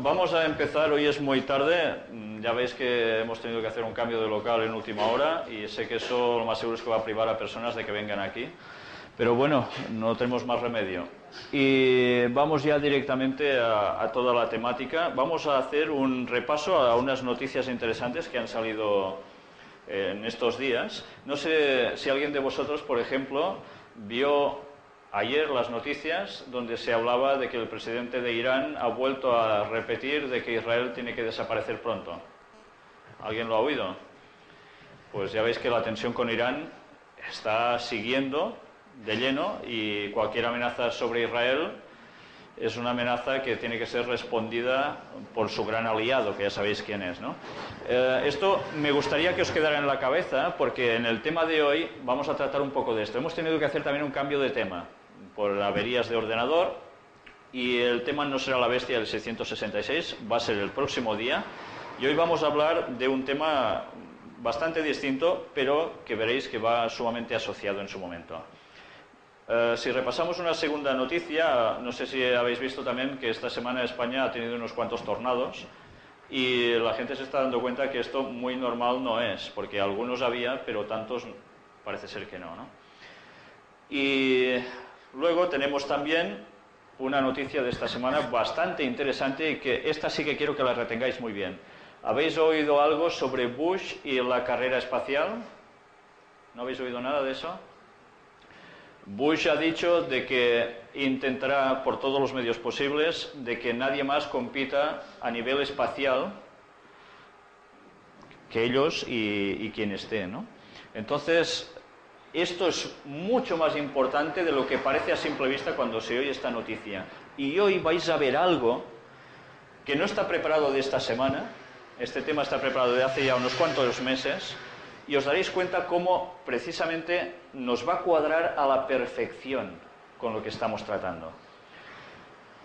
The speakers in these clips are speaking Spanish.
Vamos a empezar, hoy es muy tarde, ya veis que hemos tenido que hacer un cambio de local en última hora y sé que eso lo más seguro es que va a privar a personas de que vengan aquí, pero bueno, no tenemos más remedio. Y vamos ya directamente a toda la temática. Vamos a hacer un repaso a unas noticias interesantes que han salido en estos días. No sé si alguien de vosotros, por ejemplo, vio ayer las noticias donde se hablaba de que el presidente de Irán ha vuelto a repetir de que Israel tiene que desaparecer pronto. ¿Alguien lo ha oído? Pues ya veis que la tensión con Irán está siguiendo de lleno y cualquier amenaza sobre Israel es una amenaza que tiene que ser respondida por su gran aliado, que ya sabéis quién es, ¿no? Esto me gustaría que os quedara en la cabeza, porque en el tema de hoy vamos a tratar un poco de esto. Hemos tenido que hacer también un cambio de tema por averías de ordenador y el tema no será la bestia del 666, va a ser el próximo día. Y hoy vamos a hablar de un tema bastante distinto, pero que veréis que va sumamente asociado en su momento. Si repasamos una segunda noticia, no sé si habéis visto también que esta semana España ha tenido unos cuantos tornados y la gente se está dando cuenta que esto muy normal no es, porque algunos había, pero tantos parece ser que no, ¿no? Y luego tenemos también una noticia de esta semana bastante interesante y que esta sí que quiero que la retengáis muy bien. ¿Habéis oído algo sobre Bush y la carrera espacial? ¿No habéis oído nada de eso? Bush ha dicho de que intentará por todos los medios posibles de que nadie más compita a nivel espacial que ellos y quien esté, ¿no? Entonces, esto es mucho más importante de lo que parece a simple vista cuando se oye esta noticia. Y hoy vais a ver algo que no está preparado de esta semana. Este tema está preparado de hace ya unos cuantos meses. Y os daréis cuenta cómo precisamente nos va a cuadrar a la perfección con lo que estamos tratando.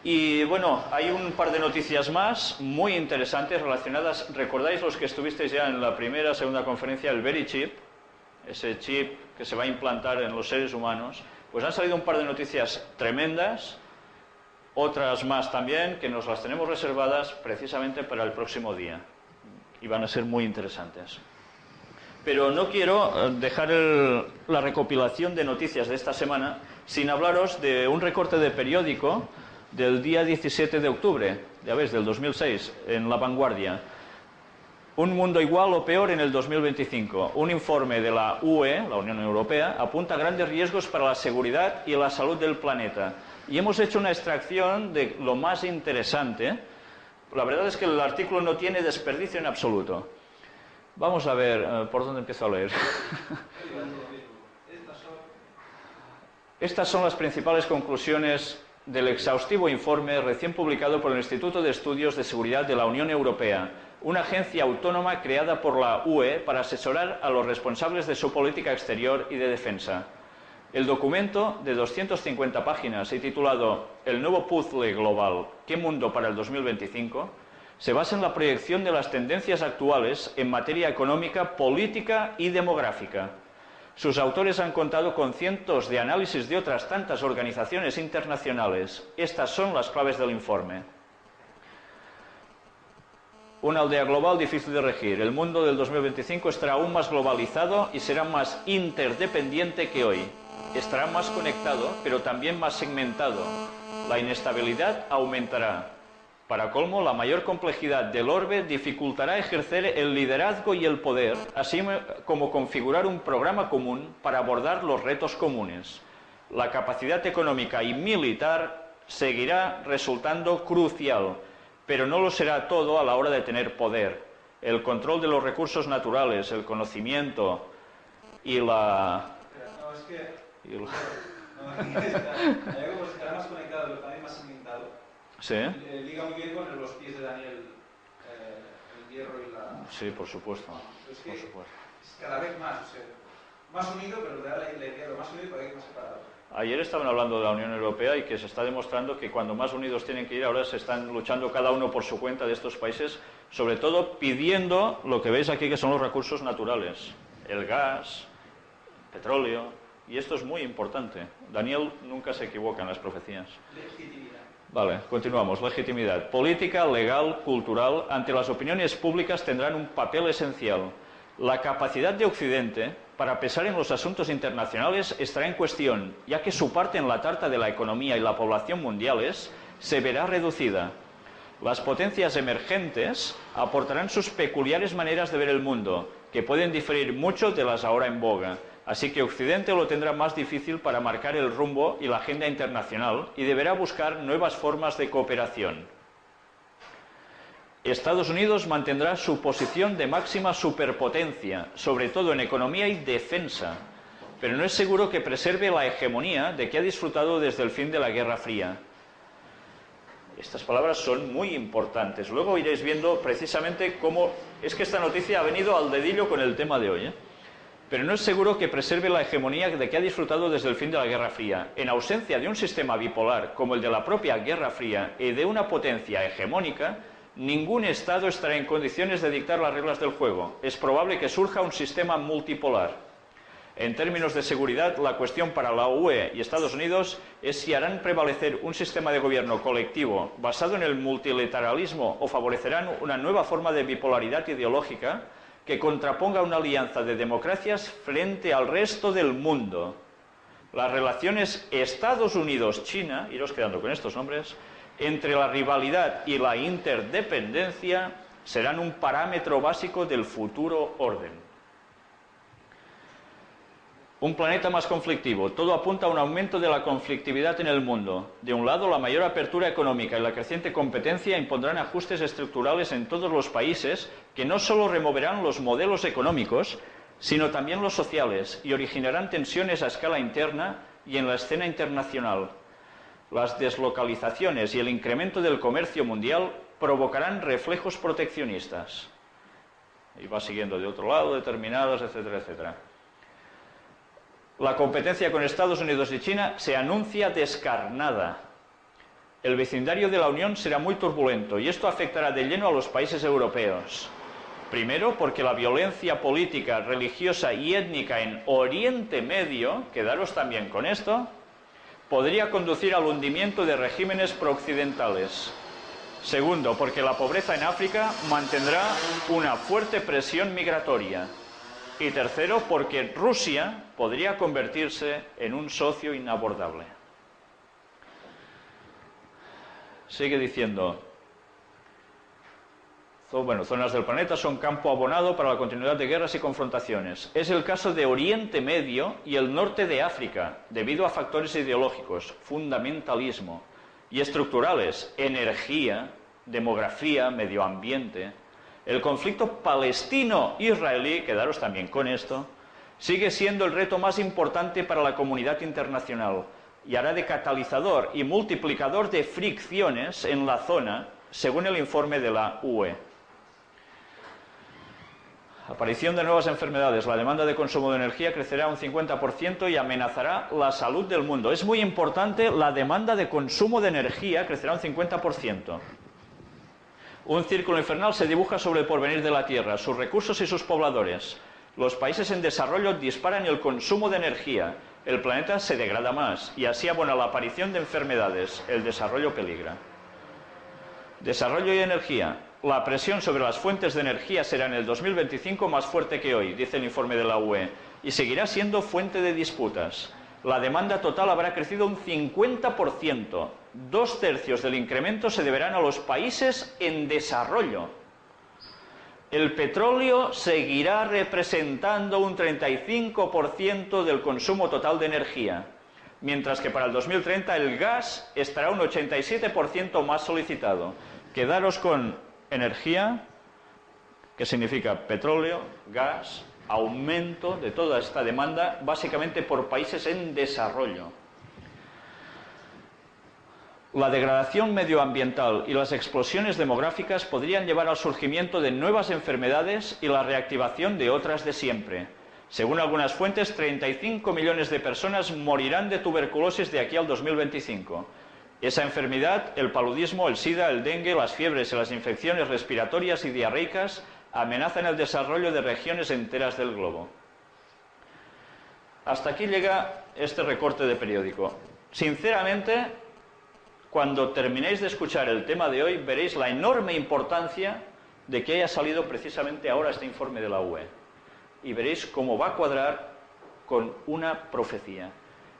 Y bueno, hay un par de noticias más muy interesantes relacionadas. ¿Recordáis los que estuvisteis ya en la primera, segunda conferencia, el Verichip? Ese chip que se va a implantar en los seres humanos. Pues han salido un par de noticias tremendas, otras más también, que nos las tenemos reservadas precisamente para el próximo día. Y van a ser muy interesantes. Pero no quiero dejar la recopilación de noticias de esta semana sin hablaros de un recorte de periódico del día 17 de octubre, ya ves, del 2006, en La Vanguardia. Un mundo igual o peor en el 2025. Un informe de la UE, la Unión Europea, apunta a grandes riesgos para la seguridad y la salud del planeta. Y hemos hecho una extracción de lo más interesante. La verdad es que el artículo no tiene desperdicio en absoluto. Vamos a ver, ¿por dónde empiezo a leer? Estas son las principales conclusiones del exhaustivo informe recién publicado por el Instituto de Estudios de Seguridad de la Unión Europea, una agencia autónoma creada por la UE para asesorar a los responsables de su política exterior y de defensa. El documento, de 250 páginas y titulado El nuevo puzzle global, ¿qué mundo para el 2025?, se basa en la proyección de las tendencias actuales en materia económica, política y demográfica. Sus autores han contado con cientos de análisis de otras tantas organizaciones internacionales. Estas son las claves del informe. Una aldea global difícil de regir. El mundo del 2025 estará aún más globalizado y será más interdependiente que hoy. Estará más conectado, pero también más segmentado. La inestabilidad aumentará. Para colmo, la mayor complejidad del orbe dificultará ejercer el liderazgo y el poder, así como configurar un programa común para abordar los retos comunes. La capacidad económica y militar seguirá resultando crucial, pero no lo será todo a la hora de tener poder. El control de los recursos naturales, el conocimiento y la... No, es que... estará más conectado, pero también más segmentado. ¿Sí? Liga muy bien con los pies de Daniel, el hierro y la... Sí, por supuesto. Es que por supuesto. Es cada vez más, o sea, más unido, pero le da la idea de más unido para que más separado. Ayer estaban hablando de la Unión Europea y que se está demostrando que cuando más unidos tienen que ir, ahora se están luchando cada uno por su cuenta de estos países, sobre todo pidiendo lo que veis aquí que son los recursos naturales, el gas, el petróleo, Y esto es muy importante. Daniel nunca se equivoca en las profecías. Legitimidad. Vale, continuamos. Legitimidad. Política, legal, cultural, ante las opiniones públicas tendrán un papel esencial. La capacidad de Occidente para pesar en los asuntos internacionales estará en cuestión, ya que su parte en la tarta de la economía y la población mundiales se verá reducida. Las potencias emergentes aportarán sus peculiares maneras de ver el mundo, que pueden diferir mucho de las ahora en boga. Así que Occidente lo tendrá más difícil para marcar el rumbo y la agenda internacional y deberá buscar nuevas formas de cooperación. Estados Unidos mantendrá su posición de máxima superpotencia, sobre todo en economía y defensa, pero no es seguro que preserve la hegemonía de que ha disfrutado desde el fin de la Guerra Fría. Estas palabras son muy importantes. Luego iréis viendo precisamente cómo es que esta noticia ha venido al dedillo con el tema de hoy, Pero no es seguro que preserve la hegemonía de que ha disfrutado desde el fin de la Guerra Fría. En ausencia de un sistema bipolar como el de la propia Guerra Fría y de una potencia hegemónica, ningún Estado estará en condiciones de dictar las reglas del juego. Es probable que surja un sistema multipolar. En términos de seguridad, la cuestión para la UE y Estados Unidos es si harán prevalecer un sistema de gobierno colectivo basado en el multilateralismo o favorecerán una nueva forma de bipolaridad ideológica que contraponga una alianza de democracias frente al resto del mundo. Las relaciones Estados Unidos-China, iros quedando con estos nombres, entre la rivalidad y la interdependencia serán un parámetro básico del futuro orden. Un planeta más conflictivo. Todo apunta a un aumento de la conflictividad en el mundo. De un lado, la mayor apertura económica y la creciente competencia impondrán ajustes estructurales en todos los países que no solo removerán los modelos económicos, sino también los sociales y originarán tensiones a escala interna y en la escena internacional. Las deslocalizaciones y el incremento del comercio mundial provocarán reflejos proteccionistas. Y va siguiendo de otro lado, determinadas, etcétera, etcétera. La competencia con Estados Unidos y China se anuncia descarnada. El vecindario de la Unión será muy turbulento y esto afectará de lleno a los países europeos. Primero, porque la violencia política, religiosa y étnica en Oriente Medio, quedaros también con esto, podría conducir al hundimiento de regímenes prooccidentales. Segundo, porque la pobreza en África mantendrá una fuerte presión migratoria. Y tercero, porque Rusia podría convertirse en un socio inabordable. Sigue diciendo, zonas del planeta son campo abonado para la continuidad de guerras y confrontaciones. Es el caso de Oriente Medio y el norte de África, debido a factores ideológicos, fundamentalismo, y estructurales, energía, demografía, medio ambiente. El conflicto palestino-israelí, quedaros también con esto, sigue siendo el reto más importante para la comunidad internacional y hará de catalizador y multiplicador de fricciones en la zona, según el informe de la UE. Aparición de nuevas enfermedades. La demanda de consumo de energía crecerá un 50% y amenazará la salud del mundo. Es muy importante, la demanda de consumo de energía crecerá un 50%. Un círculo infernal se dibuja sobre el porvenir de la Tierra, sus recursos y sus pobladores. Los países en desarrollo disparan el consumo de energía. El planeta se degrada más y así abona la aparición de enfermedades. El desarrollo peligra. Desarrollo y energía. La presión sobre las fuentes de energía será en el 2025 más fuerte que hoy, dice el informe de la UE, y seguirá siendo fuente de disputas. La demanda total habrá crecido un 50%. 2/3 del incremento se deberán a los países en desarrollo. El petróleo seguirá representando un 35% del consumo total de energía, mientras que para el 2030 el gas estará un 87% más solicitado. Quedaros con energía, que significa petróleo, gas, aumento de toda esta demanda, básicamente por países en desarrollo. La degradación medioambiental y las explosiones demográficas podrían llevar al surgimiento de nuevas enfermedades y la reactivación de otras de siempre. Según algunas fuentes, 35 millones de personas morirán de tuberculosis de aquí al 2025. Esa enfermedad, el paludismo, el sida, el dengue, las fiebres y las infecciones respiratorias y diarreicas amenazan el desarrollo de regiones enteras del globo. Hasta aquí llega este recorte de periódico. Sinceramente, cuando terminéis de escuchar el tema de hoy, veréis la enorme importancia de que haya salido precisamente ahora este informe de la UE. Y veréis cómo va a cuadrar con una profecía.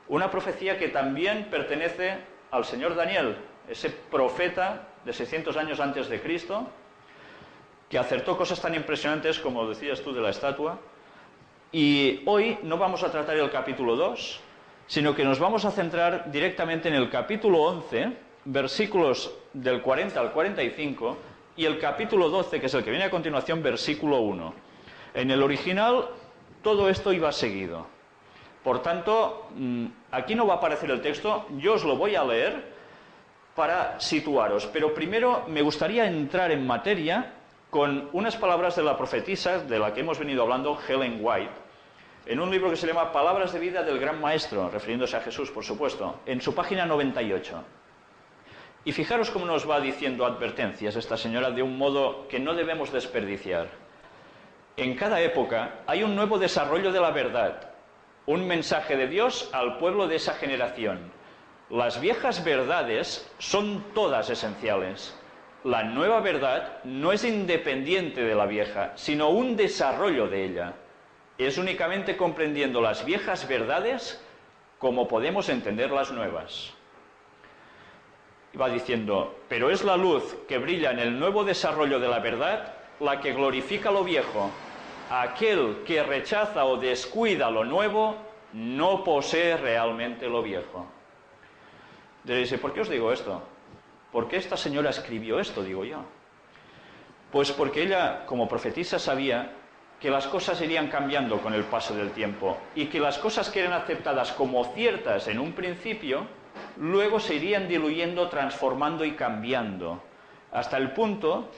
Una profecía que también pertenece al señor Daniel, ese profeta de 600 años antes de Cristo, que acertó cosas tan impresionantes como decías tú de la estatua. Y hoy no vamos a tratar el capítulo 2, sino que nos vamos a centrar directamente en el capítulo 11, versículos del 40 al 45, y el capítulo 12, que es el que viene a continuación, versículo 1. En el original todo esto iba seguido. Por tanto, aquí no va a aparecer el texto, yo os lo voy a leer para situaros. Pero primero me gustaría entrar en materia con unas palabras de la profetisa de la que hemos venido hablando, Ellen White, en un libro que se llama Palabras de vida del Gran Maestro, refiriéndose a Jesús, por supuesto, en su página 98. Y fijaros cómo nos va diciendo advertencias esta señora de un modo que no debemos desperdiciar. En cada época hay un nuevo desarrollo de la verdad, un mensaje de Dios al pueblo de esa generación. Las viejas verdades son todas esenciales. La nueva verdad no es independiente de la vieja, sino un desarrollo de ella. Es únicamente comprendiendo las viejas verdades como podemos entender las nuevas. Y va diciendo, pero es la luz que brilla en el nuevo desarrollo de la verdad la que glorifica lo viejo. Aquel que rechaza o descuida lo nuevo no posee realmente lo viejo. Diréis, ¿por qué os digo esto? ¿Por qué esta señora escribió esto, digo yo? Pues porque ella, como profetisa, sabía que las cosas irían cambiando con el paso del tiempo y que las cosas que eran aceptadas como ciertas en un principio, luego se irían diluyendo, transformando y cambiando, hasta el punto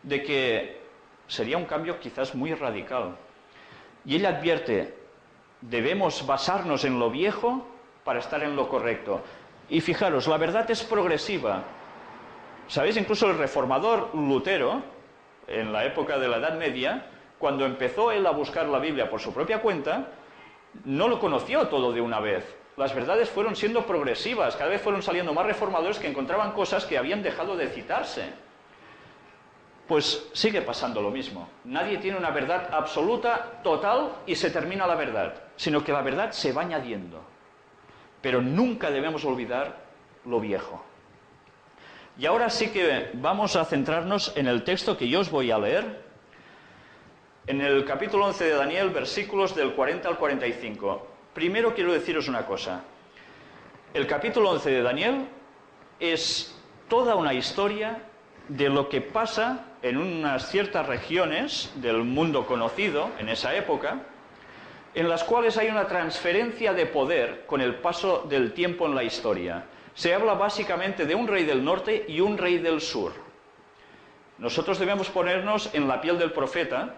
de que sería un cambio quizás muy radical. Y ella advierte, debemos basarnos en lo viejo para estar en lo correcto. Y fijaros, la verdad es progresiva. ¿Sabéis? Incluso el reformador Lutero, en la época de la Edad Media, cuando empezó él a buscar la Biblia por su propia cuenta, no lo conoció todo de una vez. Las verdades fueron siendo progresivas, cada vez fueron saliendo más reformadores que encontraban cosas que habían dejado de citarse. Pues sigue pasando lo mismo. Nadie tiene una verdad absoluta, total, y se termina la verdad, sino que la verdad se va añadiendo. Pero nunca debemos olvidar lo viejo. Y ahora sí que vamos a centrarnos en el texto que yo os voy a leer, en el capítulo 11 de Daniel, versículos del 40 al 45. Primero quiero deciros una cosa. El capítulo 11 de Daniel es toda una historia de lo que pasa en unas ciertas regiones del mundo conocido en esa época, en las cuales hay una transferencia de poder con el paso del tiempo en la historia. Se habla básicamente de un rey del norte y un rey del sur. Nosotros debemos ponernos en la piel del profeta,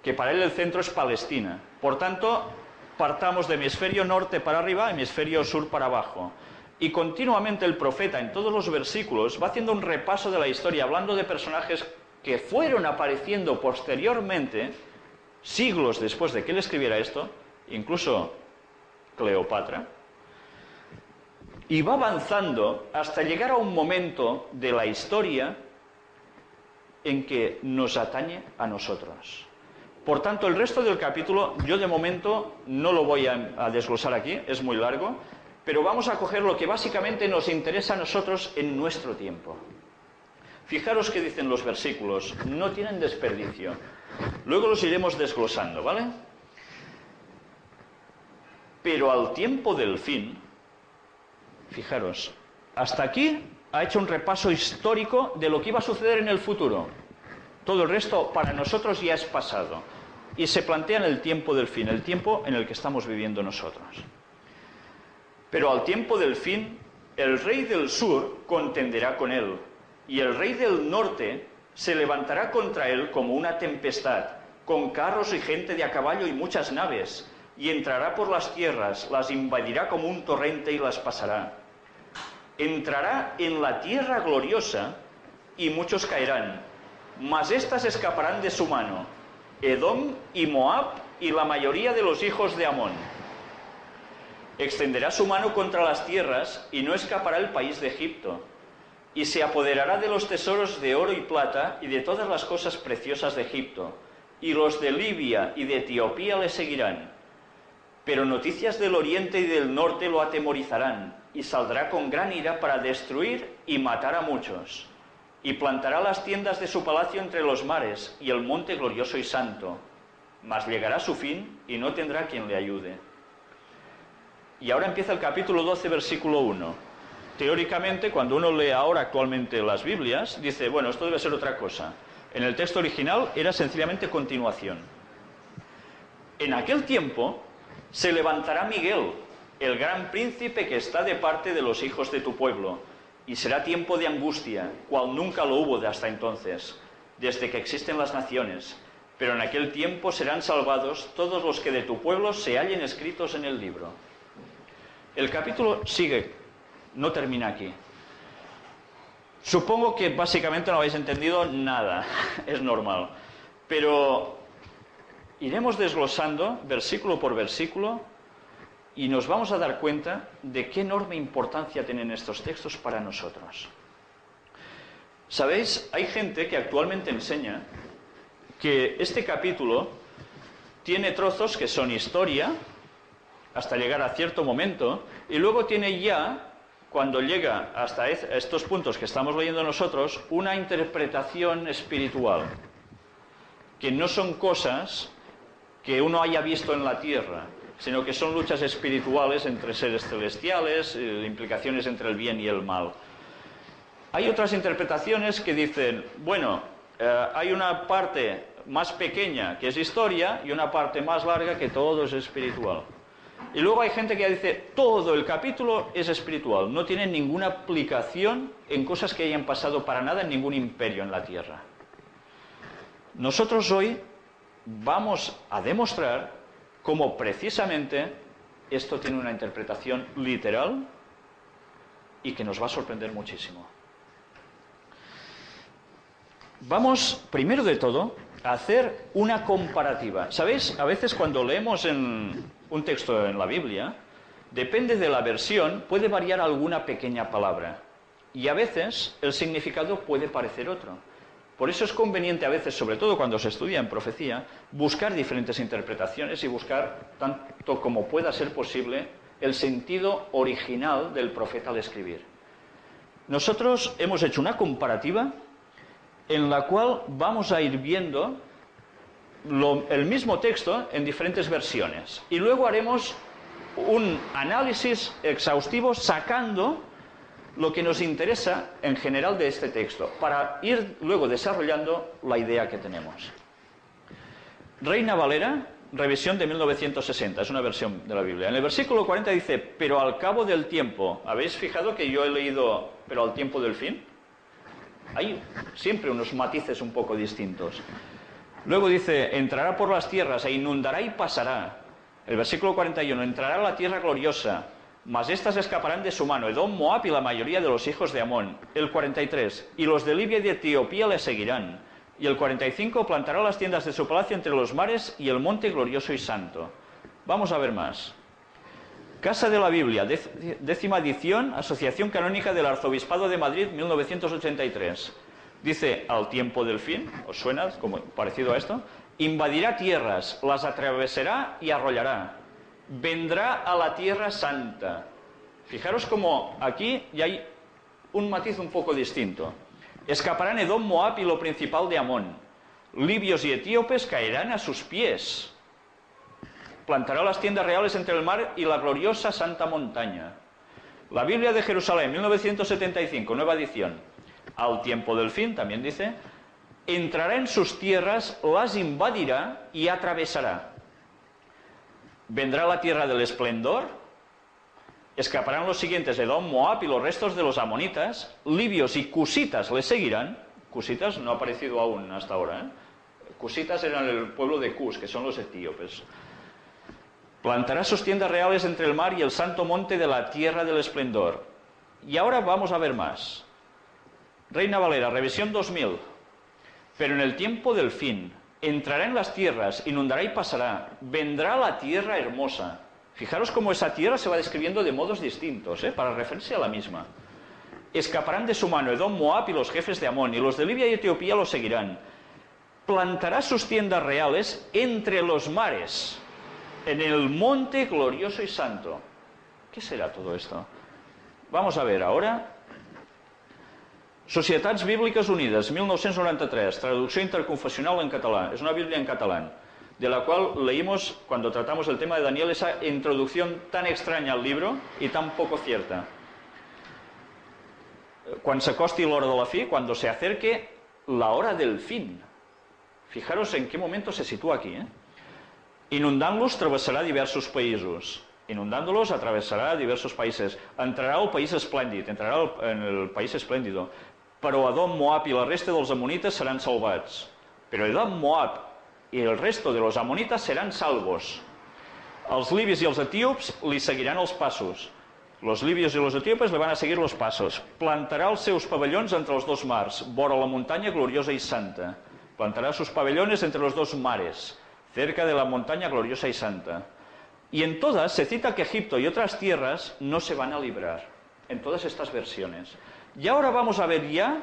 que para él el centro es Palestina. Por tanto, partamos de hemisferio norte para arriba, hemisferio sur para abajo. Y continuamente el profeta, en todos los versículos, va haciendo un repaso de la historia, hablando de personajes que fueron apareciendo posteriormente, siglos después de que él escribiera esto, incluso Cleopatra, y va avanzando hasta llegar a un momento de la historia en que nos atañe a nosotros. Por tanto, el resto del capítulo, yo de momento no lo voy a desglosar aquí, es muy largo, pero vamos a coger lo que básicamente nos interesa a nosotros en nuestro tiempo. Fijaros qué dicen los versículos, no tienen desperdicio. Luego los iremos desglosando, ¿vale? Pero al tiempo del fin, fijaros, hasta aquí ha hecho un repaso histórico de lo que iba a suceder en el futuro. Todo el resto para nosotros ya es pasado. Y se plantea en el tiempo del fin, el tiempo en el que estamos viviendo nosotros. Pero al tiempo del fin, el rey del sur contenderá con él, y el rey del norte se levantará contra él como una tempestad, con carros y gente de a caballo y muchas naves, y entrará por las tierras, las invadirá como un torrente y las pasará. Entrará en la tierra gloriosa, y muchos caerán, mas éstas escaparán de su mano, Edom y Moab y la mayoría de los hijos de Amón. Extenderá su mano contra las tierras y no escapará el país de Egipto. Y se apoderará de los tesoros de oro y plata y de todas las cosas preciosas de Egipto. Y los de Libia y de Etiopía le seguirán. Pero noticias del oriente y del norte lo atemorizarán, y saldrá con gran ira para destruir y matar a muchos. Y plantará las tiendas de su palacio entre los mares y el monte glorioso y santo. Mas llegará su fin y no tendrá quien le ayude. Y ahora empieza el capítulo 12, versículo 1. Teóricamente, cuando uno lee ahora actualmente las Biblias, dice, bueno, esto debe ser otra cosa. En el texto original era sencillamente continuación. En aquel tiempo se levantará Miguel, el gran príncipe que está de parte de los hijos de tu pueblo, y será tiempo de angustia, cual nunca lo hubo de hasta entonces, desde que existen las naciones. Pero en aquel tiempo serán salvados todos los que de tu pueblo se hallen escritos en el libro. El capítulo sigue, no termina aquí. Supongo que básicamente no habéis entendido nada, es normal. Pero iremos desglosando versículo por versículo y nos vamos a dar cuenta de qué enorme importancia tienen estos textos para nosotros. ¿Sabéis? Hay gente que actualmente enseña que este capítulo tiene trozos que son historia, hasta llegar a cierto momento, y luego tiene ya, cuando llega hasta estos puntos que estamos leyendo nosotros, una interpretación espiritual, que no son cosas que uno haya visto en la tierra, sino que son luchas espirituales entre seres celestiales, implicaciones entre el bien y el mal. Hay otras interpretaciones que dicen, bueno, hay una parte más pequeña que es historia y una parte más larga que todo es espiritual. Y luego hay gente que dice, todo el capítulo es espiritual, no tiene ninguna aplicación en cosas que hayan pasado para nada en ningún imperio en la tierra. Nosotros hoy vamos a demostrar cómo precisamente esto tiene una interpretación literal y que nos va a sorprender muchísimo. Vamos, primero de todo, a hacer una comparativa. ¿Sabéis? A veces cuando leemos un texto en la Biblia, depende de la versión, puede variar alguna pequeña palabra. Y a veces el significado puede parecer otro. Por eso es conveniente a veces, sobre todo cuando se estudia en profecía, buscar diferentes interpretaciones y buscar, tanto como pueda ser posible, el sentido original del profeta al escribir. Nosotros hemos hecho una comparativa en la cual vamos a ir viendo el mismo texto en diferentes versiones. Y luego haremos un análisis exhaustivo sacando lo que nos interesa en general de este texto, para ir luego desarrollando la idea que tenemos. Reina Valera, revisión de 1960, es una versión de la Biblia. En el versículo 40 dice, pero al cabo del tiempo. ¿Habéis fijado que yo he leído, pero al tiempo del fin? Hay siempre unos matices un poco distintos. Luego dice, entrará por las tierras e inundará y pasará. El versículo 41, entrará a la tierra gloriosa, mas éstas escaparán de su mano, Edom, Moab y la mayoría de los hijos de Amón. El 43, y los de Libia y de Etiopía le seguirán. Y el 45, plantará las tiendas de su palacio entre los mares y el monte glorioso y santo. Vamos a ver más. Casa de la Biblia, 10ª edición, Asociación Canónica del Arzobispado de Madrid, 1983. Dice, al tiempo del fin, ¿os suena como parecido a esto? Invadirá tierras, las atravesará y arrollará. Vendrá a la tierra santa. Fijaros como aquí ya hay un matiz un poco distinto. Escaparán Edom, Moab y lo principal de Amón. Libios y etíopes caerán a sus pies. Plantará las tiendas reales entre el mar y la gloriosa santa montaña. La Biblia de Jerusalén, 1975, nueva edición. Al tiempo del fin, también dice, entrará en sus tierras, las invadirá y atravesará. Vendrá la tierra del esplendor, escaparán los siguientes, Edom, Moab y los restos de los amonitas, libios y cusitas le seguirán. Cusitas no ha aparecido aún hasta ahora, ¿eh? Cusitas eran el pueblo de Cus, que son los etíopes. Plantará sus tiendas reales entre el mar y el santo monte de la tierra del esplendor. Y ahora vamos a ver más. Reina Valera, revisión 2000. Pero en el tiempo del fin, entrará en las tierras, inundará y pasará. Vendrá la tierra hermosa. Fijaros cómo esa tierra se va describiendo de modos distintos, para referirse a la misma. Escaparán de su mano Edom, Moab y los jefes de Amón, y los de Libia y Etiopía los seguirán. Plantará sus tiendas reales entre los mares, en el monte glorioso y santo. ¿Qué será todo esto? Vamos a ver ahora. Societats Bíbliques Unides, 1993, traducción interconfesional en catalán. Es una Biblia en catalán, de la cual leímos, cuando tratamos el tema de Daniel, esa introducción tan extraña al libro y tan poco cierta. Cuando se acosti l'hora de la fi, cuando se acerque la hora del fin. Fijaros en qué momento se sitúa aquí. Inundant-los travessarà diversos països. Inundándolos atravesará diversos países. Entrarà al país esplèndid, entrarà en el país esplèndido. Però Edom, Moab i la resta dels amonites seran salvats. Però Edom, Moab i el resto de los amonites seran salvos. Els libis i els etíops li seguiran els passos. Los libios y los etíopes le van a seguir los pasos. Plantarà els seus pavellons entre els dos mars, vora la muntanya gloriosa y santa. Plantará sus pabellones entre los dos mares, cerca de la montaña gloriosa y santa. Y en todas se cita que Egipto y otras tierras no se van a librar, en todas estas versiones. Y ahora vamos a ver ya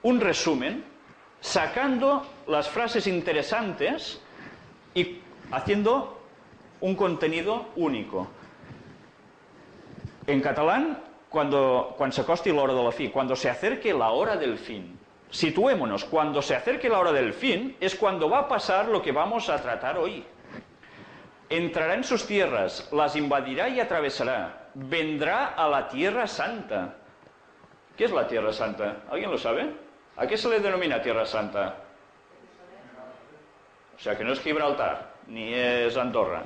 un resumen, sacando las frases interesantes y haciendo un contenido único. En catalán, cuando se acosti l'hora de la fi, cuando se acerque la hora del fin. Situémonos, cuando se acerque la hora del fin es cuando va a pasar lo que vamos a tratar hoy. Entrará en sus tierras, las invadirá y atravesará. Vendrá a la Tierra Santa. ¿Qué es la Tierra Santa? ¿Alguien lo sabe? ¿A qué se le denomina Tierra Santa? O sea, que no es Gibraltar, ni es Andorra.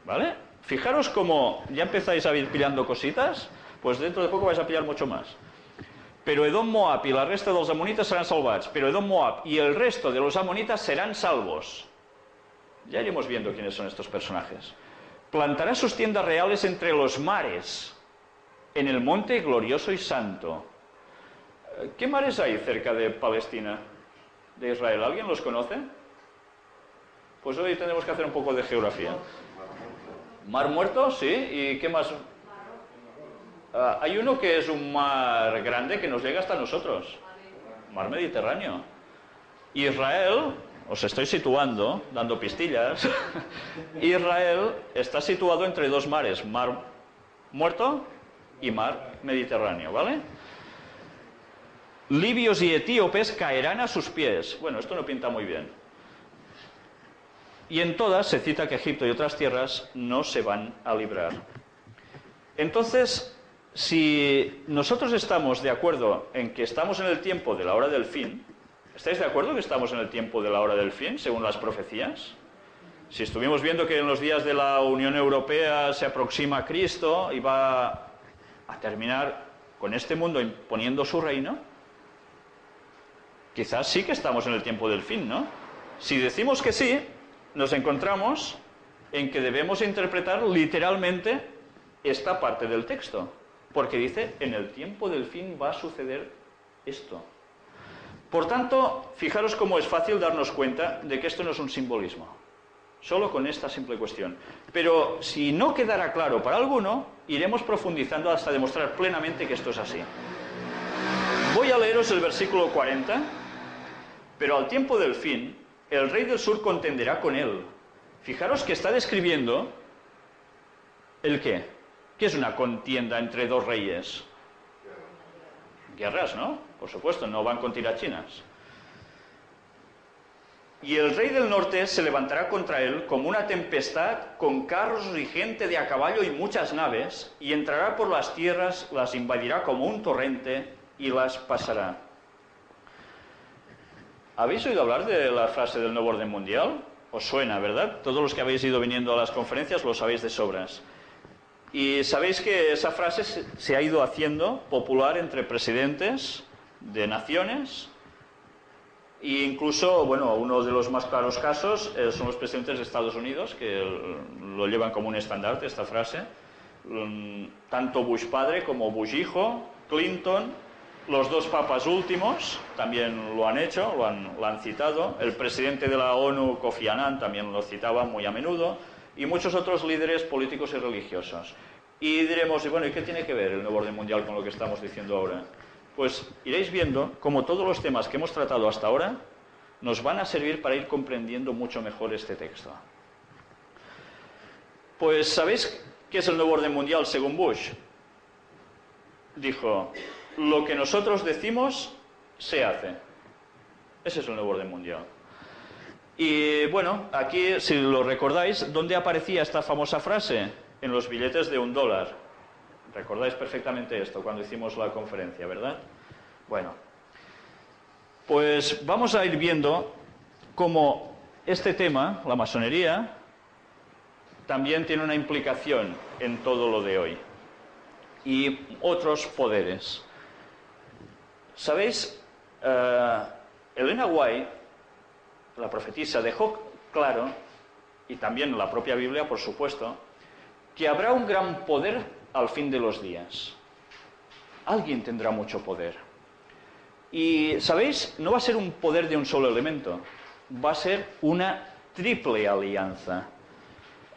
¿Vale? Fijaros cómo ya empezáis a ir pillando cositas, pues dentro de poco vais a pillar mucho más. Pero Edom, Moab y la resta dels amonites seran salvats. Pero Edom, Moab y el resto de los amonitas serán salvos. Ya iremos viendo quiénes son estos personajes. Plantará sus tiendas reales entre los mares, en el monte glorioso y santo. ¿Qué mares hay cerca de Palestina, de Israel? ¿Alguien los conoce? Pues hoy tendremos que hacer un poco de geografía. ¿Mar Muerto? Sí. ¿Y qué más? Hay uno que es un mar grande que nos llega hasta nosotros. Mar Mediterráneo. Israel, os estoy situando, dando pistillas. Israel está situado entre dos mares, Mar Muerto y Mar Mediterráneo, ¿vale? Libios y etíopes caerán a sus pies. Bueno, esto no pinta muy bien. Y en todas se cita que Egipto y otras tierras no se van a librar. Entonces, si nosotros estamos de acuerdo en que estamos en el tiempo de la hora del fin, ¿estáis de acuerdo que estamos en el tiempo de la hora del fin, según las profecías? Si estuvimos viendo que en los días de la Unión Europea se aproxima Cristo y va a terminar con este mundo imponiendo su reino, quizás sí que estamos en el tiempo del fin, ¿no? Si decimos que sí, nos encontramos en que debemos interpretar literalmente esta parte del texto, porque dice, en el tiempo del fin va a suceder esto. Por tanto, fijaros cómo es fácil darnos cuenta de que esto no es un simbolismo, solo con esta simple cuestión. Pero si no quedara claro para alguno, iremos profundizando hasta demostrar plenamente que esto es así. Voy a leeros el versículo 40. Pero al tiempo del fin, el rey del sur contenderá con él. Fijaros que está describiendo ¿el qué? ¿Qué es una contienda entre dos reyes? Guerras, ¿no? Por supuesto, no van con tirachinas. Y el rey del norte se levantará contra él como una tempestad, con carros y gente de a caballo y muchas naves, y entrará por las tierras, las invadirá como un torrente y las pasará. ¿Habéis oído hablar de la frase del nuevo orden mundial? Os suena, ¿verdad? Todos los que habéis ido viniendo a las conferencias lo sabéis de sobras. Y sabéis que esa frase se ha ido haciendo popular entre presidentes de naciones e incluso, bueno, uno de los más claros casos son los presidentes de Estados Unidos, que lo llevan como un estandarte esta frase. Tanto Bush padre como Bush hijo, Clinton Los dos papas últimos también lo han hecho, lo han citado. El presidente de la ONU, Kofi Annan, también lo citaba muy a menudo. Y muchos otros líderes políticos y religiosos. Y diremos, y bueno, ¿y qué tiene que ver el nuevo orden mundial con lo que estamos diciendo ahora? Pues iréis viendo cómo todos los temas que hemos tratado hasta ahora nos van a servir para ir comprendiendo mucho mejor este texto. Pues, ¿sabéis qué es el nuevo orden mundial según Bush? Dijo, lo que nosotros decimos se hace. Ese es el nuevo orden mundial. Y bueno, aquí, si lo recordáis, ¿dónde aparecía esta famosa frase? En los billetes de $1. Recordáis perfectamente esto cuando hicimos la conferencia, ¿verdad? Bueno, pues vamos a ir viendo cómo este tema, la masonería, también tiene una implicación en todo lo de hoy. Y otros poderes. ¿Sabéis? Elena White, la profetisa, dejó claro, y también la propia Biblia, por supuesto, que habrá un gran poder al fin de los días. Alguien tendrá mucho poder. Y, ¿sabéis? No va a ser un poder de un solo elemento. Va a ser una triple alianza.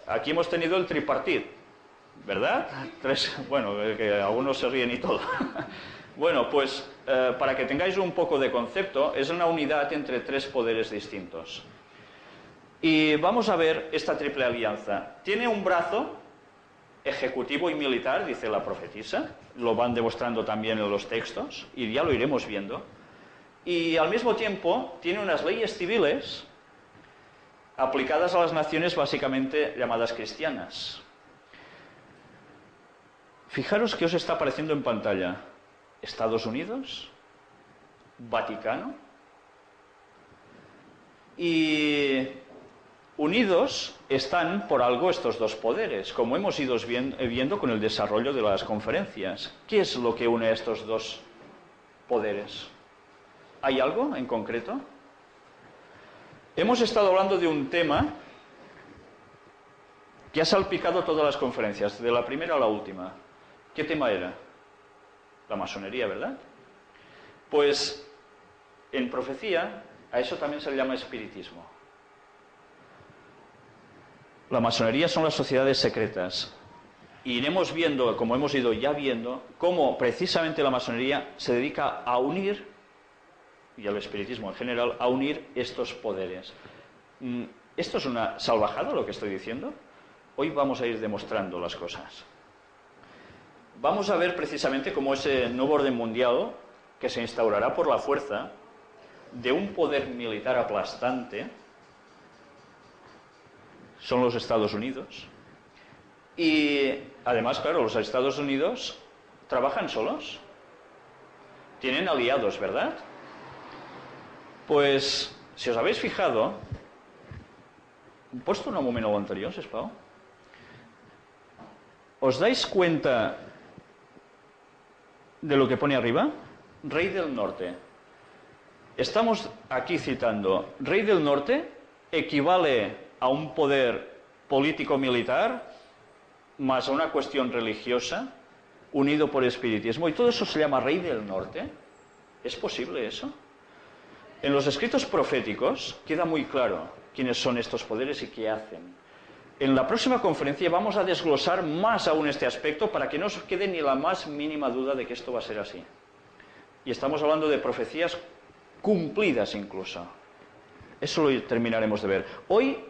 Aquí hemos tenido el tripartit, ¿verdad? Bueno, que algunos se ríen y todo. Bueno, pues para que tengáis un poco de concepto, es una unidad entre tres poderes distintos. Y vamos a ver esta triple alianza. Tiene un brazo ejecutivo y militar, dice la profetisa, lo van demostrando también en los textos, y ya lo iremos viendo. Y al mismo tiempo tiene unas leyes civiles aplicadas a las naciones básicamente llamadas cristianas. Fijaros qué os está apareciendo en pantalla. Estados Unidos, Vaticano, y unidos están por algo estos dos poderes, como hemos ido viendo con el desarrollo de las conferencias. ¿Qué es lo que une a estos dos poderes? ¿Hay algo en concreto? Hemos estado hablando de un tema que ha salpicado todas las conferencias, de la primera a la última. ¿Qué tema era? La masonería, ¿verdad? Pues en profecía a eso también se le llama espiritismo. La masonería son las sociedades secretas. Y iremos viendo, como hemos ido ya viendo, cómo precisamente la masonería se dedica a unir, y el espiritismo en general, a unir estos poderes. ¿Esto es una salvajada lo que estoy diciendo? Hoy vamos a ir demostrando las cosas. Vamos a ver precisamente cómo ese nuevo orden mundial, que se instaurará por la fuerza de un poder militar aplastante, son los Estados Unidos. Y además, claro, los Estados Unidos trabajan solos. Tienen aliados, ¿verdad? Pues, si os habéis fijado, he puesto un moment a l'anterior, sisplau. ¿Os dais cuenta de lo que pone arriba? Rey del Norte. Estamos aquí citando, Rey del Norte equivale a un poder político-militar más a una cuestión religiosa unido por espiritismo, y todo eso se llama Rey del Norte. ¿Es posible eso? En los escritos proféticos queda muy claro quiénes son estos poderes y qué hacen. En la próxima conferencia vamos a desglosar más aún este aspecto para que no os quede ni la más mínima duda de que esto va a ser así. Y estamos hablando de profecías cumplidas incluso. Eso lo terminaremos de ver. Hoy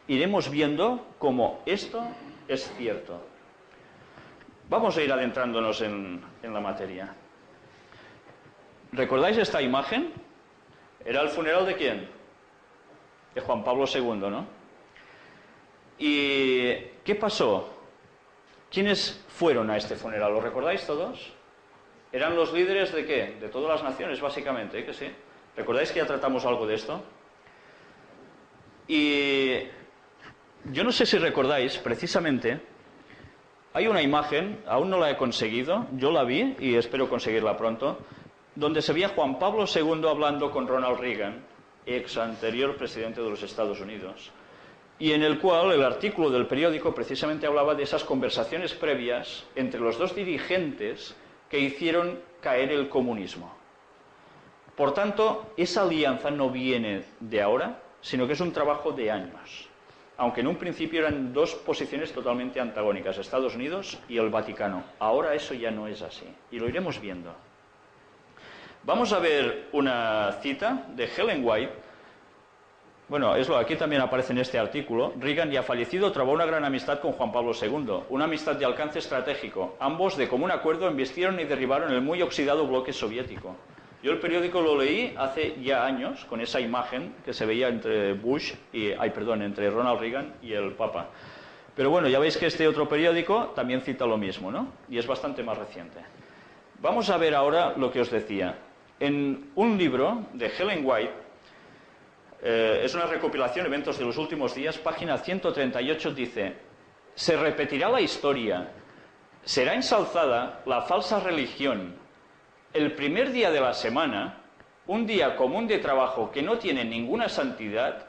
iremos viendo cómo esto es cierto. Vamos a ir adentrándonos en la materia. ¿Recordáis esta imagen? ¿Era el funeral de quién? De Juan Pablo II, ¿no? ¿Y qué pasó? ¿Quiénes fueron a este funeral? ¿Lo recordáis todos? ¿Eran los líderes de qué? De todas las naciones, básicamente, ¿eh? ¿Que sí? ¿Recordáis que ya tratamos algo de esto? Y yo no sé si recordáis, precisamente, hay una imagen, aún no la he conseguido, yo la vi y espero conseguirla pronto, donde se veía Juan Pablo II hablando con Ronald Reagan, ex anterior presidente de los Estados Unidos, y en el cual el artículo del periódico precisamente hablaba de esas conversaciones previas entre los dos dirigentes que hicieron caer el comunismo. Por tanto, esa alianza no viene de ahora, sino que es un trabajo de años. Aunque en un principio eran dos posiciones totalmente antagónicas, Estados Unidos y el Vaticano. Ahora eso ya no es así, y lo iremos viendo. Vamos a ver una cita de Ellen White. Bueno, aquí también aparece en este artículo. Reagan, ya fallecido, trabó una gran amistad con Juan Pablo II, una amistad de alcance estratégico. Ambos, de común acuerdo, embistieron y derribaron el muy oxidado bloque soviético. Yo el periódico lo leí hace ya años, con esa imagen que se veía entre entre Ronald Reagan y el Papa. Pero bueno, ya veis que este otro periódico también cita lo mismo, ¿no? Y es bastante más reciente. Vamos a ver ahora lo que os decía. En un libro de Ellen White, es una recopilación, eventos de los últimos días, página 138, dice: se repetirá la historia, será ensalzada la falsa religión. El primer día de la semana, un día común de trabajo que no tiene ninguna santidad.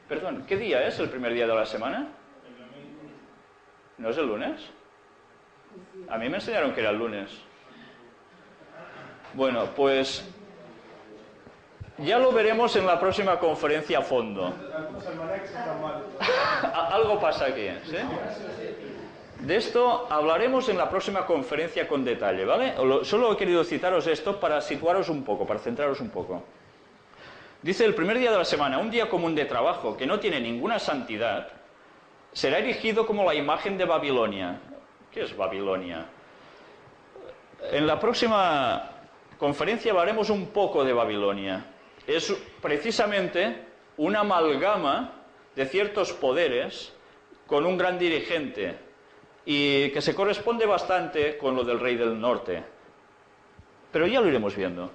Perdón, ¿qué día es el primer día de la semana? ¿No es el lunes? A mí me enseñaron que era el lunes. Bueno, pues ya lo veremos en la próxima conferencia a fondo. Algo pasa aquí, ¿sí? De esto hablaremos en la próxima conferencia con detalle, ¿vale? Solo he querido citaros esto para situaros un poco, para centraros un poco. Dice: el primer día de la semana, un día común de trabajo que no tiene ninguna santidad, será erigido como la imagen de Babilonia. ¿Qué es Babilonia? En la próxima conferencia hablaremos un poco de Babilonia. Es precisamente una amalgama de ciertos poderes con un gran dirigente, y que se corresponde bastante con lo del rey del norte. Pero ya lo iremos viendo.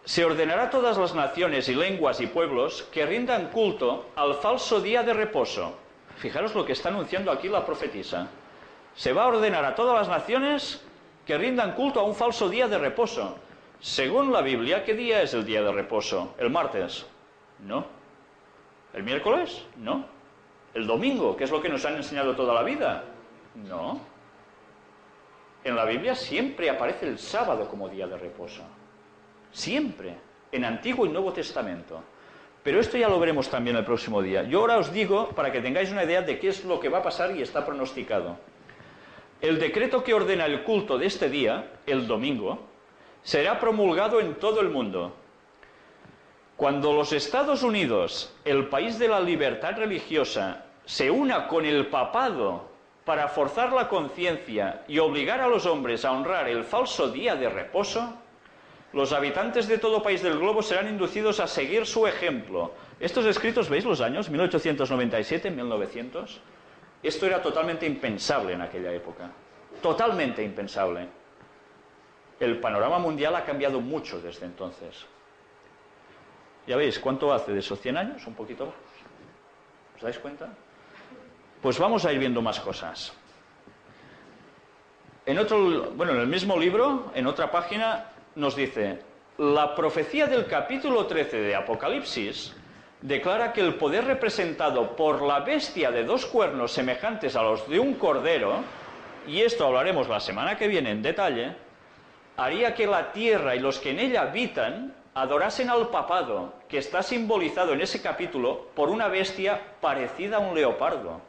Se ordenará a todas las naciones y lenguas y pueblos que rindan culto al falso día de reposo. Fijaros lo que está anunciando aquí la profetisa. Se va a ordenar a todas las naciones que rindan culto a un falso día de reposo. Según la Biblia, ¿qué día es el día de reposo? ¿El martes? No. ¿El miércoles? No. ¿El domingo, que es lo que nos han enseñado toda la vida? No. En la Biblia siempre aparece el sábado como día de reposo. Siempre. En Antiguo y Nuevo Testamento. Pero esto ya lo veremos también el próximo día. Yo ahora os digo, para que tengáis una idea de qué es lo que va a pasar y está pronosticado. El decreto que ordena el culto de este día, el domingo, será promulgado en todo el mundo. Cuando los Estados Unidos, el país de la libertad religiosa, se una con el papado para forzar la conciencia y obligar a los hombres a honrar el falso día de reposo, los habitantes de todo país del globo serán inducidos a seguir su ejemplo. Estos escritos, ¿veis los años? 1897, 1900. Esto era totalmente impensable en aquella época. Totalmente impensable. El panorama mundial ha cambiado mucho desde entonces. Ya veis, ¿cuánto hace de esos 100 años? Un poquito más. ¿Os dais cuenta? Pues vamos a ir viendo más cosas. En el mismo libro, en otra página, nos dice: la profecía del capítulo 13 de Apocalipsis declara que el poder representado por la bestia de 2 cuernos semejantes a los de un cordero, y esto hablaremos la semana que viene en detalle, haría que la tierra y los que en ella habitan adorasen al papado, que está simbolizado en ese capítulo por una bestia parecida a un leopardo.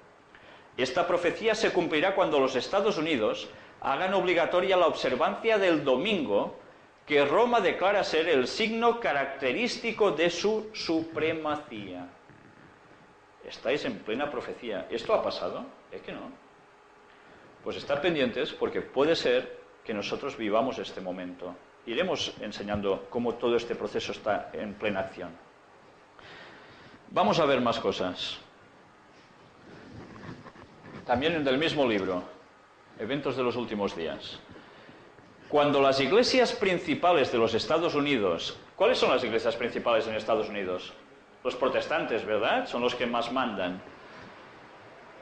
Esta profecía se cumplirá cuando los Estados Unidos hagan obligatoria la observancia del domingo, que Roma declara ser el signo característico de su supremacía. Estáis en plena profecía. ¿Esto ha pasado? Es que no. Pues estad pendientes, porque puede ser que nosotros vivamos este momento. Iremos enseñando cómo todo este proceso está en plena acción. Vamos a ver más cosas. También del mismo libro, Eventos de los últimos días. Cuando las iglesias principales de los Estados Unidos... ¿Cuáles son las iglesias principales en Estados Unidos? Los protestantes, ¿verdad? Son los que más mandan.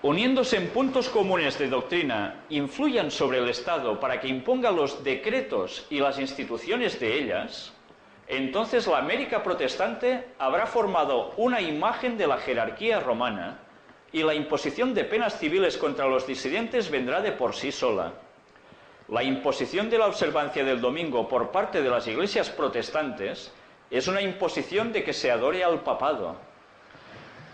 Uniéndose en puntos comunes de doctrina, influyan sobre el Estado para que imponga los decretos y las instituciones de ellas, entonces la América protestante habrá formado una imagen de la jerarquía romana y la imposición de penas civiles contra los disidentes vendrá de por sí sola. La imposición de la observancia del domingo por parte de las iglesias protestantes es una imposición de que se adore al papado.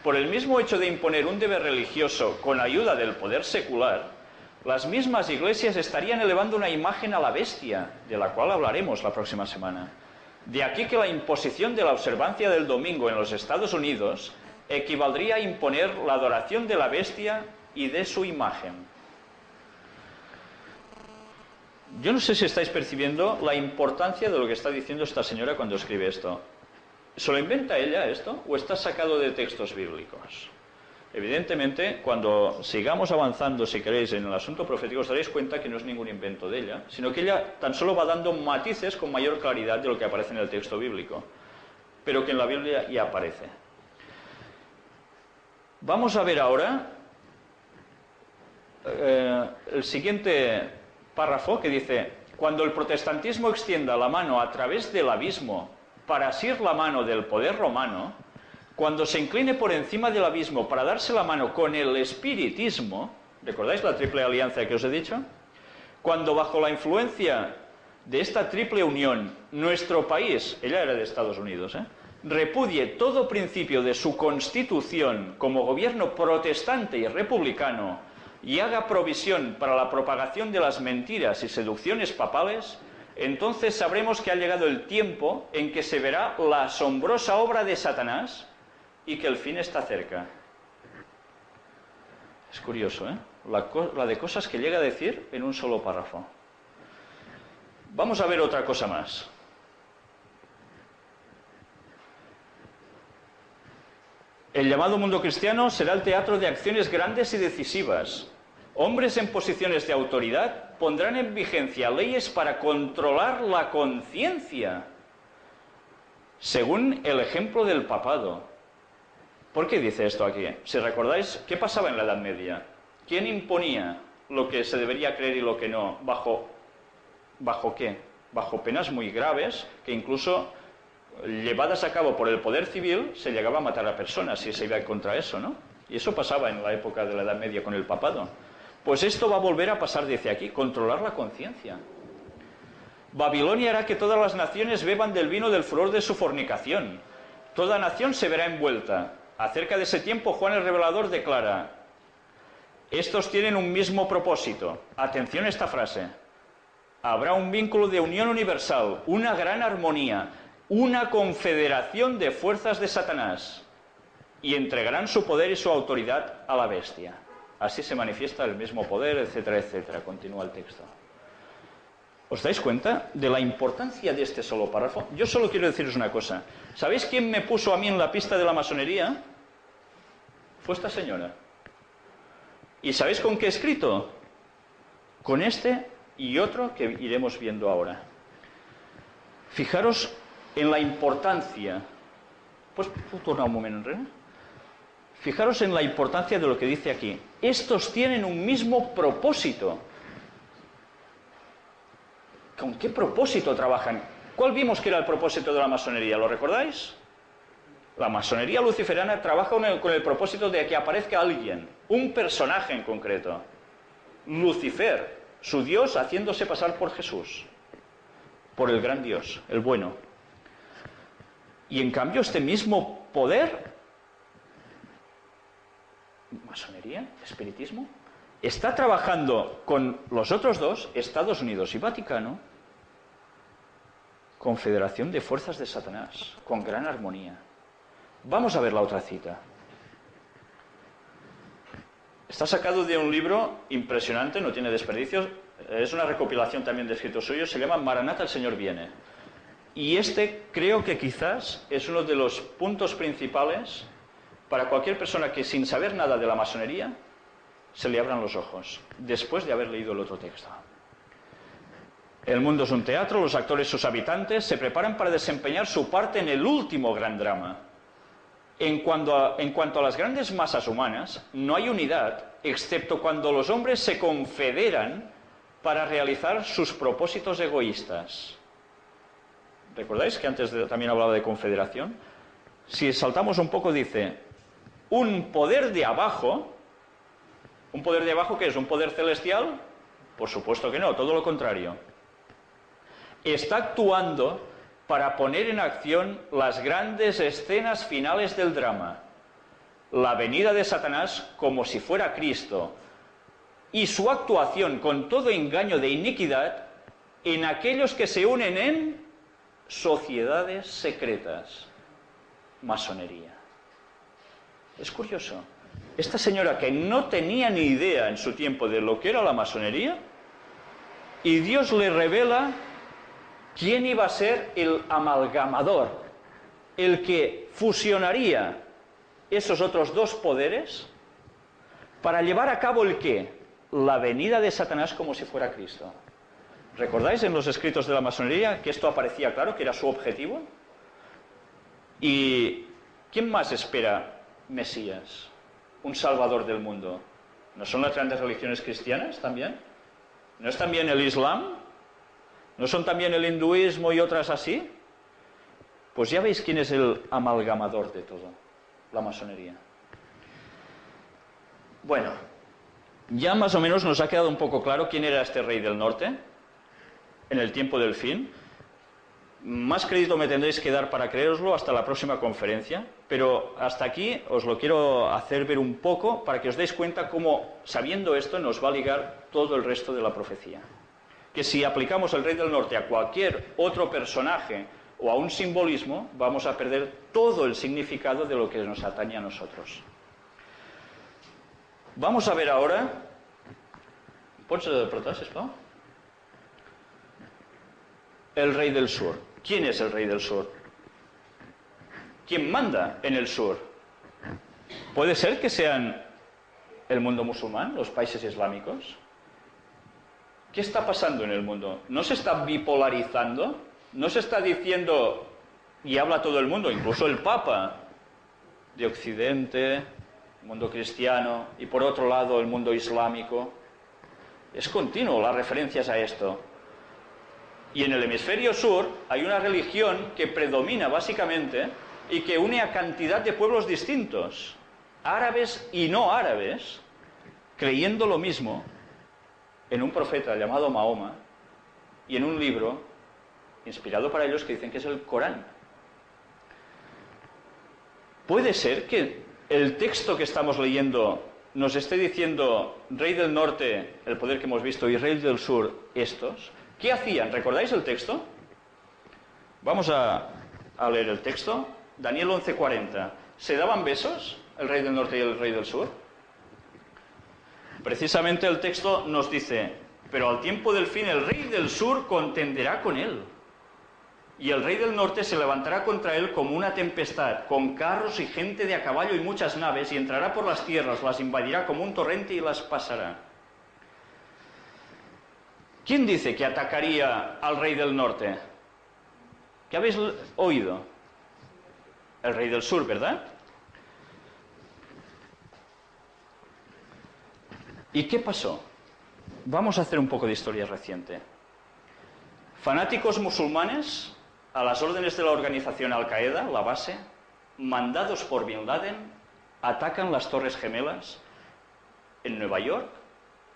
Por el mismo hecho de imponer un deber religioso con ayuda del poder secular, las mismas iglesias estarían elevando una imagen a la bestia, de la cual hablaremos la próxima semana. De aquí que la imposición de la observancia del domingo en los Estados Unidos equivaldría a imponer la adoración de la bestia y de su imagen. Yo no sé si estáis percibiendo la importancia de lo que está diciendo esta señora cuando escribe esto. ¿Se lo inventa ella esto o está sacado de textos bíblicos? Evidentemente, cuando sigamos avanzando, si queréis, en el asunto profético, os daréis cuenta que no es ningún invento de ella, sino que ella tan solo va dando matices con mayor claridad de lo que aparece en el texto bíblico, pero que en la Biblia ya aparece. Vamos a ver ahora el siguiente párrafo que dice: cuando el protestantismo extienda la mano a través del abismo para asir la mano del poder romano, cuando se incline por encima del abismo para darse la mano con el espiritismo, ¿recordáis la triple alianza que os he dicho? Cuando bajo la influencia de esta triple unión, nuestro país, ella era de Estados Unidos, repudie todo principio de su constitución como gobierno protestante y republicano y haga provisión para la propagación de las mentiras y seducciones papales, entonces sabremos que ha llegado el tiempo en que se verá la asombrosa obra de Satanás y que el fin está cerca. Es curioso, ¿eh? La de cosas que llega a decir en un solo párrafo. Vamos a ver otra cosa más. El llamado mundo cristiano será el teatro de acciones grandes y decisivas. Hombres en posiciones de autoridad pondrán en vigencia leyes para controlar la conciencia, según el ejemplo del papado. ¿Por qué dice esto aquí? Si recordáis, ¿qué pasaba en la Edad Media? ¿Quién imponía lo que se debería creer y lo que no? ¿Bajo qué? Bajo penas muy graves, que incluso llevadas a cabo por el poder civil se llegaba a matar a personas si se iba contra eso, ¿no? Y eso pasaba en la época de la Edad Media con el papado. Pues esto va a volver a pasar, dice aquí, controlar la conciencia. Babilonia hará que todas las naciones beban del vino del furor de su fornicación. Toda nación se verá envuelta. Acerca de ese tiempo, Juan el Revelador declara: estos tienen un mismo propósito. Atención a esta frase. Habrá un vínculo de unión universal, una gran armonía, una confederación de fuerzas de Satanás, y entregarán su poder y su autoridad a la bestia. Así se manifiesta el mismo poder, etcétera, etcétera. Continúa el texto. ¿Os dais cuenta de la importancia de este solo párrafo? Yo solo quiero deciros una cosa. ¿Sabéis quién me puso a mí en la pista de la masonería? Fue esta señora. ¿Y sabéis con qué he escrito? Con este y otro que iremos viendo ahora. Fijaros en la importancia. Pues tornar un momento enrere. Fijaros en la importancia de lo que dice aquí. Estos tienen un mismo propósito. ¿Con qué propósito trabajan? ¿Cuál vimos que era el propósito de la masonería? ¿Lo recordáis? La masonería luciferana trabaja con el propósito de que aparezca alguien, un personaje en concreto. Lucifer, su Dios haciéndose pasar por Jesús, por el gran Dios, el bueno. Y en cambio este mismo poder, masonería, espiritismo, está trabajando con los otros dos, Estados Unidos y Vaticano, confederación de fuerzas de Satanás, con gran armonía. Vamos a ver la otra cita. Está sacado de un libro impresionante, no tiene desperdicios, es una recopilación también de escritos suyos, se llama Maranatha, el Señor viene. Y este creo que quizás es uno de los puntos principales para cualquier persona que sin saber nada de la masonería se le abran los ojos, después de haber leído el otro texto. El mundo es un teatro, los actores, sus habitantes, se preparan para desempeñar su parte en el último gran drama. En cuanto a las grandes masas humanas, no hay unidad, excepto cuando los hombres se confederan para realizar sus propósitos egoístas. ¿Recordáis que antes también hablaba de confederación? Si saltamos un poco, dice, un poder de abajo, ¿un poder de abajo qué es? ¿Un poder celestial? Por supuesto que no, todo lo contrario. Está actuando para poner en acción las grandes escenas finales del drama. La venida de Satanás como si fuera Cristo y su actuación con todo engaño de iniquidad en aquellos que se unen en sociedades secretas. Masonería. Es curioso. Esta señora que no tenía ni idea en su tiempo de lo que era la masonería, y Dios le revela quién iba a ser el amalgamador, el que fusionaría esos otros dos poderes para llevar a cabo el qué? La venida de Satanás como si fuera Cristo. ¿Recordáis en los escritos de la masonería que esto aparecía claro, que era su objetivo? ¿Y quién más espera Mesías? Un salvador del mundo. ¿No son las grandes religiones cristianas también? ¿No es también el Islam? ¿No son también el hinduismo y otras así? Pues ya veis quién es el amalgamador de todo, la masonería. Bueno, ya más o menos nos ha quedado un poco claro quién era este rey del norte en el tiempo del fin. Más crédito me tendréis que dar para creéroslo hasta la próxima conferencia, pero hasta aquí os lo quiero hacer ver un poco para que os deis cuenta cómo, sabiendo esto, nos va a ligar todo el resto de la profecía. Que si aplicamos el rey del norte a cualquier otro personaje o a un simbolismo, vamos a perder todo el significado de lo que nos atañe a nosotros. Vamos a ver ahora... ¿Pots apretar, sisplau? El rey del sur. ¿Quién es el rey del sur? ¿Quién manda en el sur? ¿Puede ser que sean el mundo musulmán, los países islámicos? ¿Qué está pasando en el mundo? ¿No se está bipolarizando? ¿No se está diciendo, y habla todo el mundo, incluso el Papa, de Occidente, mundo cristiano, y por otro lado el mundo islámico? Es continuo las referencias a esto. Y en el hemisferio sur hay una religión que predomina básicamente y que une a cantidad de pueblos distintos, árabes y no árabes, creyendo lo mismo en un profeta llamado Mahoma y en un libro inspirado para ellos que dicen que es el Corán. Puede ser que el texto que estamos leyendo nos esté diciendo rey del norte, el poder que hemos visto, y rey del sur, estos. ¿Qué hacían? ¿Recordáis el texto? Vamos a leer el texto. Daniel 11:40. ¿Se daban besos el rey del norte y el rey del sur? Precisamente el texto nos dice, pero al tiempo del fin el rey del sur contenderá con él, y el rey del norte se levantará contra él como una tempestad, con carros y gente de a caballo y muchas naves, y entrará por las tierras, las invadirá como un torrente y las pasará. ¿Quién dice que atacaría al rey del norte? ¿Qué habéis oído? El rey del sur, ¿verdad? ¿Y qué pasó? Vamos a hacer un poco de historia reciente. Fanáticos musulmanes, a las órdenes de la organización Al-Qaeda, la base, mandados por Bin Laden, atacan las Torres Gemelas en Nueva York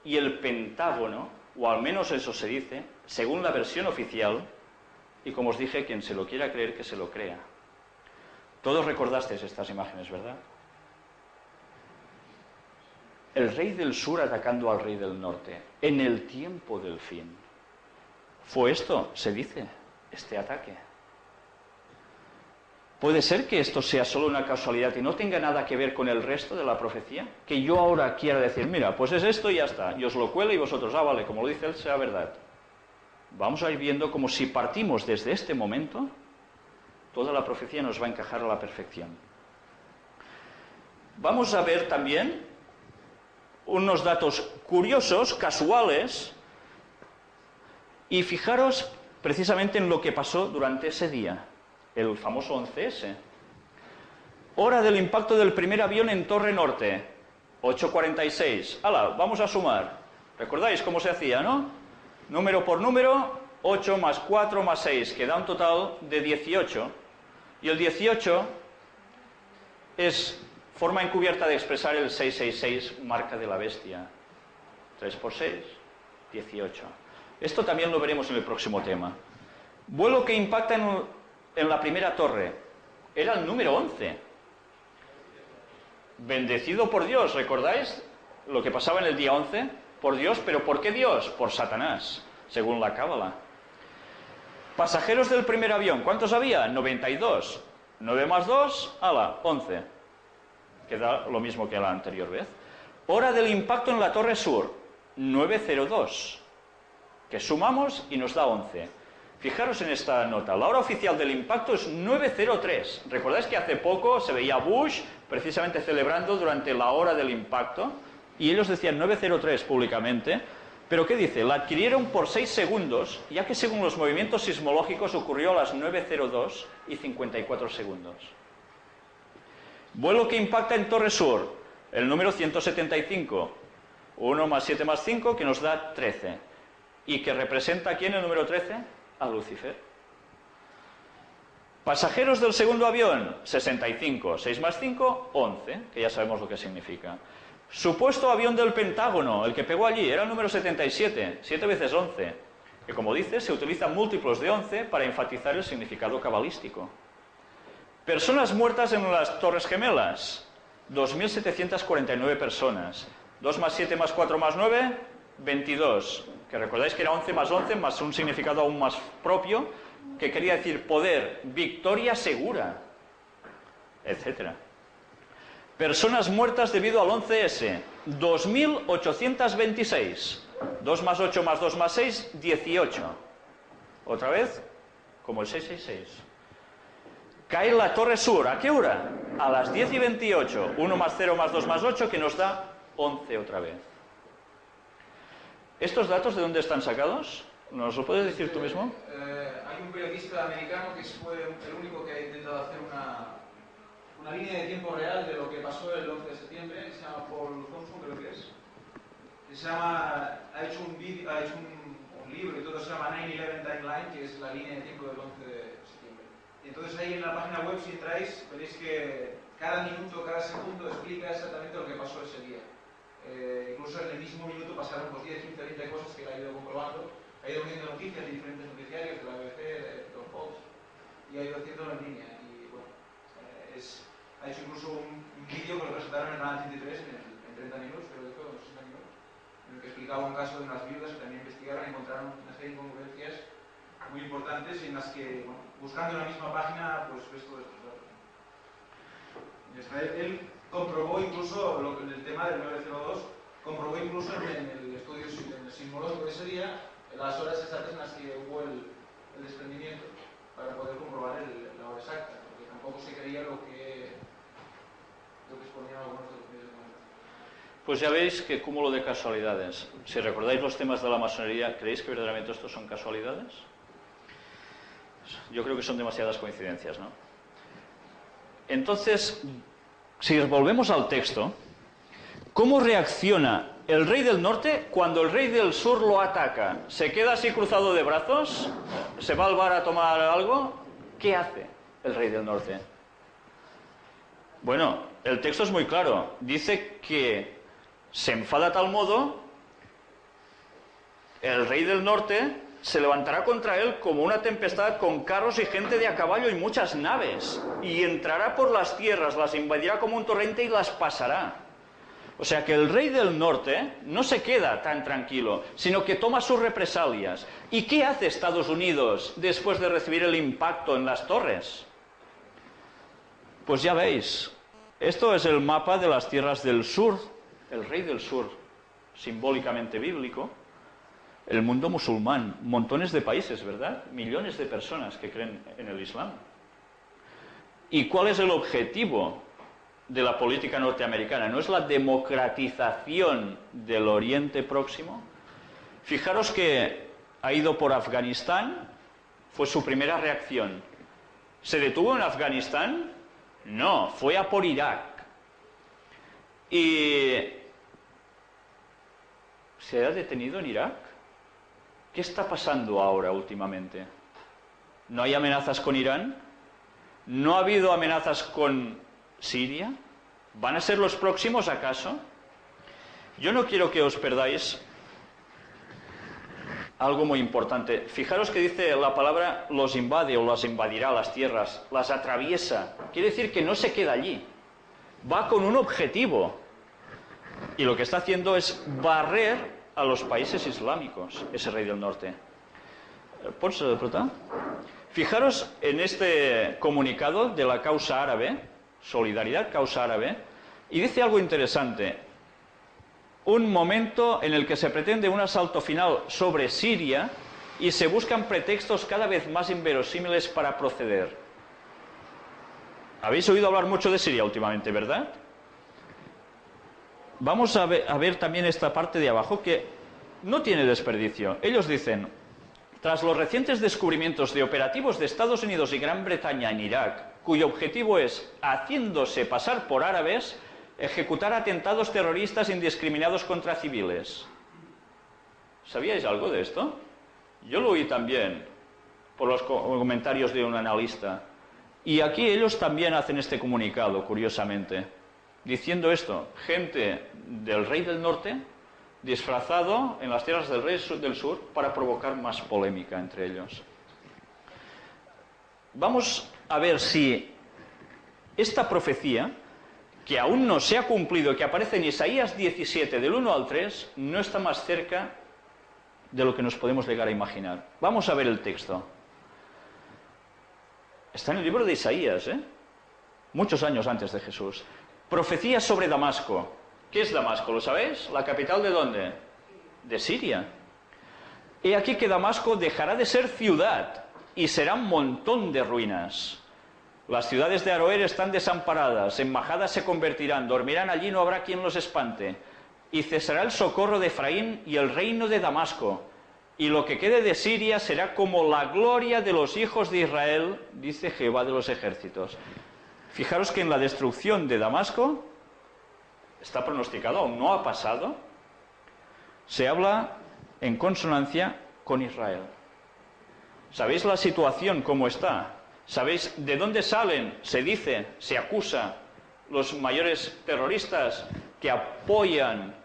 y el Pentágono, o al menos eso se dice, según la versión oficial, y como os dije, quien se lo quiera creer, que se lo crea. Todos recordasteis estas imágenes, ¿verdad? El rey del sur atacando al rey del norte, en el tiempo del fin. ¿Fue esto, se dice, este ataque? ¿Puede ser que esto sea solo una casualidad y no tenga nada que ver con el resto de la profecía? Que yo ahora quiera decir, mira, pues es esto y ya está. Y os lo cuelo y vosotros, vale, como lo dice él, sea verdad. Vamos a ir viendo como si partimos desde este momento, toda la profecía nos va a encajar a la perfección. Vamos a ver también unos datos curiosos, casuales, y fijaros precisamente en lo que pasó durante ese día. El famoso 11S. Hora del impacto del primer avión en Torre Norte, 8:46. ¡Hala! Vamos a sumar. ¿Recordáis cómo se hacía, no? Número por número, 8 más 4 más 6, que da un total de 18. Y el 18 es forma encubierta de expresar el 666, marca de la bestia. 3 por 6. 18. Esto también lo veremos en el próximo tema. Vuelo que impacta en la primera torre. Era el número 11. Bendecido por Dios, ¿recordáis lo que pasaba en el día 11? Por Dios, ¿pero por qué Dios? Por Satanás, según la Cábala. Pasajeros del primer avión, ¿cuántos había? 92. 9 más 2, ala, 11. Queda lo mismo que la anterior vez. Hora del impacto en la torre sur, 9:02. Que sumamos y nos da 11. Fijaros en esta nota, la hora oficial del impacto es 9:03. ¿Recordáis que hace poco se veía Bush precisamente celebrando durante la hora del impacto? Y ellos decían 9:03 públicamente. ¿Pero qué dice? La adquirieron por 6 segundos, ya que según los movimientos sismológicos ocurrió a las 9:02 y 54 segundos. Vuelo que impacta en Torre Sur, el número 175. 1 más 7 más 5, que nos da 13. ¿Y que representa a quién el número 13? A Lucifer. Pasajeros del segundo avión, 65. 6 más 5, 11, que ya sabemos lo que significa. Supuesto avión del Pentágono, el que pegó allí, era el número 77, 7 veces 11, que como dice, se utilizan múltiplos de 11 para enfatizar el significado cabalístico. Personas muertas en las Torres Gemelas, 2.749 personas. 2 más 7 más 4 más 9, 22. Que recordáis que era 11 más un significado aún más propio, que quería decir poder, victoria segura, etcétera. Personas muertas debido al 11S, 2.826. 2 más 8 más 2 más 6, 18. Otra vez, como el 666. Cae la Torre Sur, ¿a qué hora? A las 10:28. 1 más 0 más 2 más 8, que nos da 11 otra vez. ¿Estos datos de dónde están sacados? ¿Nos lo puedes decir tú mismo? Hay un periodista americano que fue el único que ha intentado hacer una línea de tiempo real de lo que pasó el 11 de septiembre, se llama Paul Thompson, creo que es. Que se llama, ha hecho un libro y todo, se llama 9/11 Timeline, que es la línea de tiempo del 11 de septiembre. Y entonces ahí en la página web, si entráis, veréis que cada minuto, cada segundo explica exactamente lo que pasó ese día. Incluso en el mismo minuto pasaron 10, 15, 20 cosas que él ha ido comprobando. Ha ido viendo noticias de diferentes noticiarios, de la BBC, de los Fox, y ha ido haciéndolo en línea. Y bueno, ha hecho incluso un vídeo que lo presentaron en el canal 33 en 30 minutos, creo que fue, o 60 minutos, en el que explicaba un caso de unas viudas que también investigaron y encontraron una serie de incongruencias muy importantes en las que, bueno, buscando en la misma página, pues ves todos estos datos. Él comprobó incluso el tema del 902, comprobó incluso en el estudio sismológico de ese día las horas exactas en las que hubo el desprendimiento para poder comprobar la hora exacta, porque tampoco se creía lo que exponían algunos de los medios de comunicación. Pues ya veis que cúmulo de casualidades. Si recordáis los temas de la masonería, ¿creéis que verdaderamente estos son casualidades? Yo creo que son demasiadas coincidencias, ¿no? Entonces, si volvemos al texto, ¿cómo reacciona el rey del norte cuando el rey del sur lo ataca? ¿Se queda así cruzado de brazos? ¿Se va al bar a tomar algo? ¿Qué hace el rey del norte? Bueno, el texto es muy claro. Dice que se enfada a tal modo, el rey del norte se levantará contra él como una tempestad con carros y gente de a caballo y muchas naves, y entrará por las tierras, las invadirá como un torrente y las pasará. O sea que el rey del norte no se queda tan tranquilo, sino que toma sus represalias. ¿Y qué hace Estados Unidos después de recibir el impacto en las torres? Pues ya veis, esto es el mapa de las tierras del sur, el rey del sur, simbólicamente bíblico, el mundo musulmán, montones de países, ¿verdad? Millones de personas que creen en el Islam. ¿Y cuál es el objetivo de la política norteamericana? ¿No es la democratización del Oriente Próximo? Fijaros que ha ido por Afganistán, fue su primera reacción. ¿Se detuvo en Afganistán? No, fue a por Irak. ¿Y se ha detenido en Irak? ¿Qué está pasando ahora últimamente? ¿No hay amenazas con Irán? ¿No ha habido amenazas con Siria? ¿Van a ser los próximos acaso? Yo no quiero que os perdáis algo muy importante. Fijaros que dice la palabra los invade o las invadirá las tierras, las atraviesa. Quiere decir que no se queda allí. Va con un objetivo. Y lo que está haciendo es barrer a los países islámicos, ese rey del norte. ¿Pots apretar? Fijaros en este comunicado de la causa árabe, Solidaridad Causa Árabe, y dice algo interesante. Un momento en el que se pretende un asalto final sobre Siria y se buscan pretextos cada vez más inverosímiles para proceder. Habéis oído hablar mucho de Siria últimamente, ¿verdad? Vamos a ver también esta parte de abajo que no tiene desperdicio. Ellos dicen, tras los recientes descubrimientos de operativos de Estados Unidos y Gran Bretaña en Irak, cuyo objetivo es, haciéndose pasar por árabes, ejecutar atentados terroristas indiscriminados contra civiles. ¿Sabíais algo de esto? Yo lo oí también por los comentarios de un analista. Y aquí ellos también hacen este comunicado, curiosamente, diciendo esto, gente del rey del norte disfrazado en las tierras del rey del sur para provocar más polémica entre ellos. Vamos a ver si esta profecía, que aún no se ha cumplido, que aparece en Isaías 17, del 1 al 3, no está más cerca de lo que nos podemos llegar a imaginar. Vamos a ver el texto. Está en el libro de Isaías, muchos años antes de Jesús. Profecía sobre Damasco. ¿Qué es Damasco? ¿Lo sabéis? ¿La capital de dónde? De Siria. He aquí que Damasco dejará de ser ciudad y será un montón de ruinas. Las ciudades de Aroer están desamparadas, en majadas se convertirán, dormirán allí, no habrá quien los espante. Y cesará el socorro de Efraín y el reino de Damasco. Y lo que quede de Siria será como la gloria de los hijos de Israel, dice Jehová de los ejércitos. Fijaros que en la destrucción de Damasco, está pronosticado, aún no ha pasado, se habla en consonancia con Israel. ¿Sabéis la situación cómo está? ¿Sabéis de dónde salen? Se dice, se acusa los mayores terroristas que apoyan